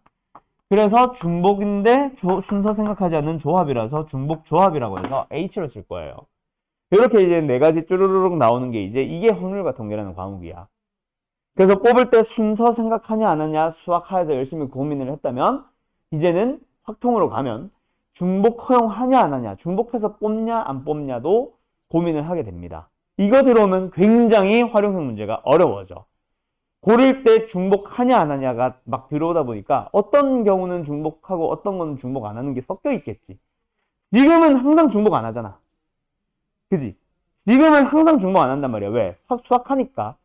[SPEAKER 1] 그래서 중복인데 순서 생각하지 않는 조합이라서 중복 조합이라고 해서 H로 쓸 거예요. 이렇게 이제 4가지 쭈루루룩 나오는 게 이제 이게 확률과 통계라는 과목이야. 그래서 뽑을 때 순서 생각하냐 안 하냐 수학하에서 열심히 고민을 했다면 이제는 확통으로 가면 중복 허용하냐 안 하냐, 중복해서 뽑냐 안 뽑냐도 고민을 하게 됩니다. 이거 들어오면 굉장히 활용형 문제가 어려워져. 고를 때 중복하냐 안 하냐가 막 들어오다 보니까 어떤 경우는 중복하고 어떤 거는 중복 안 하는 게 섞여 있겠지. 지금은 항상 중복 안 하잖아. 그지? 지금은 항상 중복 안 한단 말이야. 왜? 수학하니까.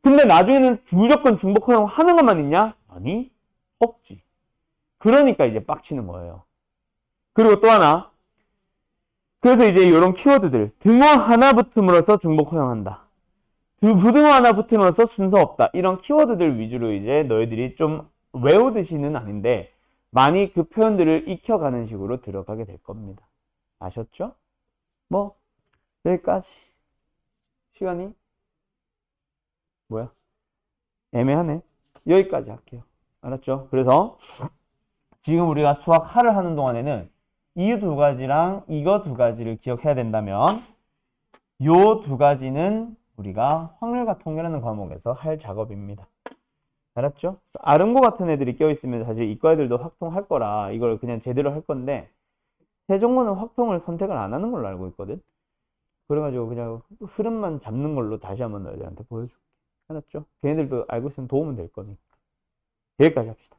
[SPEAKER 1] 근데 나중에는 무조건 중복 허용하는 것만 있냐? 아니, 없지. 그러니까 이제 빡치는 거예요. 그리고 또 하나. 그래서 이제 이런 키워드들. 등호 하나 붙음으로써 중복 허용한다. 부등호 하나 붙음으로써 순서 없다. 이런 키워드들 위주로 이제 너희들이 좀 외우듯이는 아닌데 많이 그 표현들을 익혀가는 식으로 들어가게 될 겁니다. 아셨죠? 뭐 여기까지. 시간이 뭐야? 애매하네. 여기까지 할게요. 알았죠? 그래서 지금 우리가 수학 하를 하는 동안에는 이 두 가지랑 이거 두 가지를 기억해야 된다면 요 두 가지는 우리가 확률과 통계라는 과목에서 할 작업입니다. 알았죠? 아름고 같은 애들이 껴있으면 사실 이과 애들도 확통할 거라 이걸 그냥 제대로 할 건데 세종고는 확통을 선택을 안 하는 걸로 알고 있거든. 그래가지고 그냥 흐름만 잡는 걸로 다시 한번 너희들한테 보여줄게. 알았죠? 걔네들도 알고 있으면 도움은 될 거니까. 여기까지 합시다.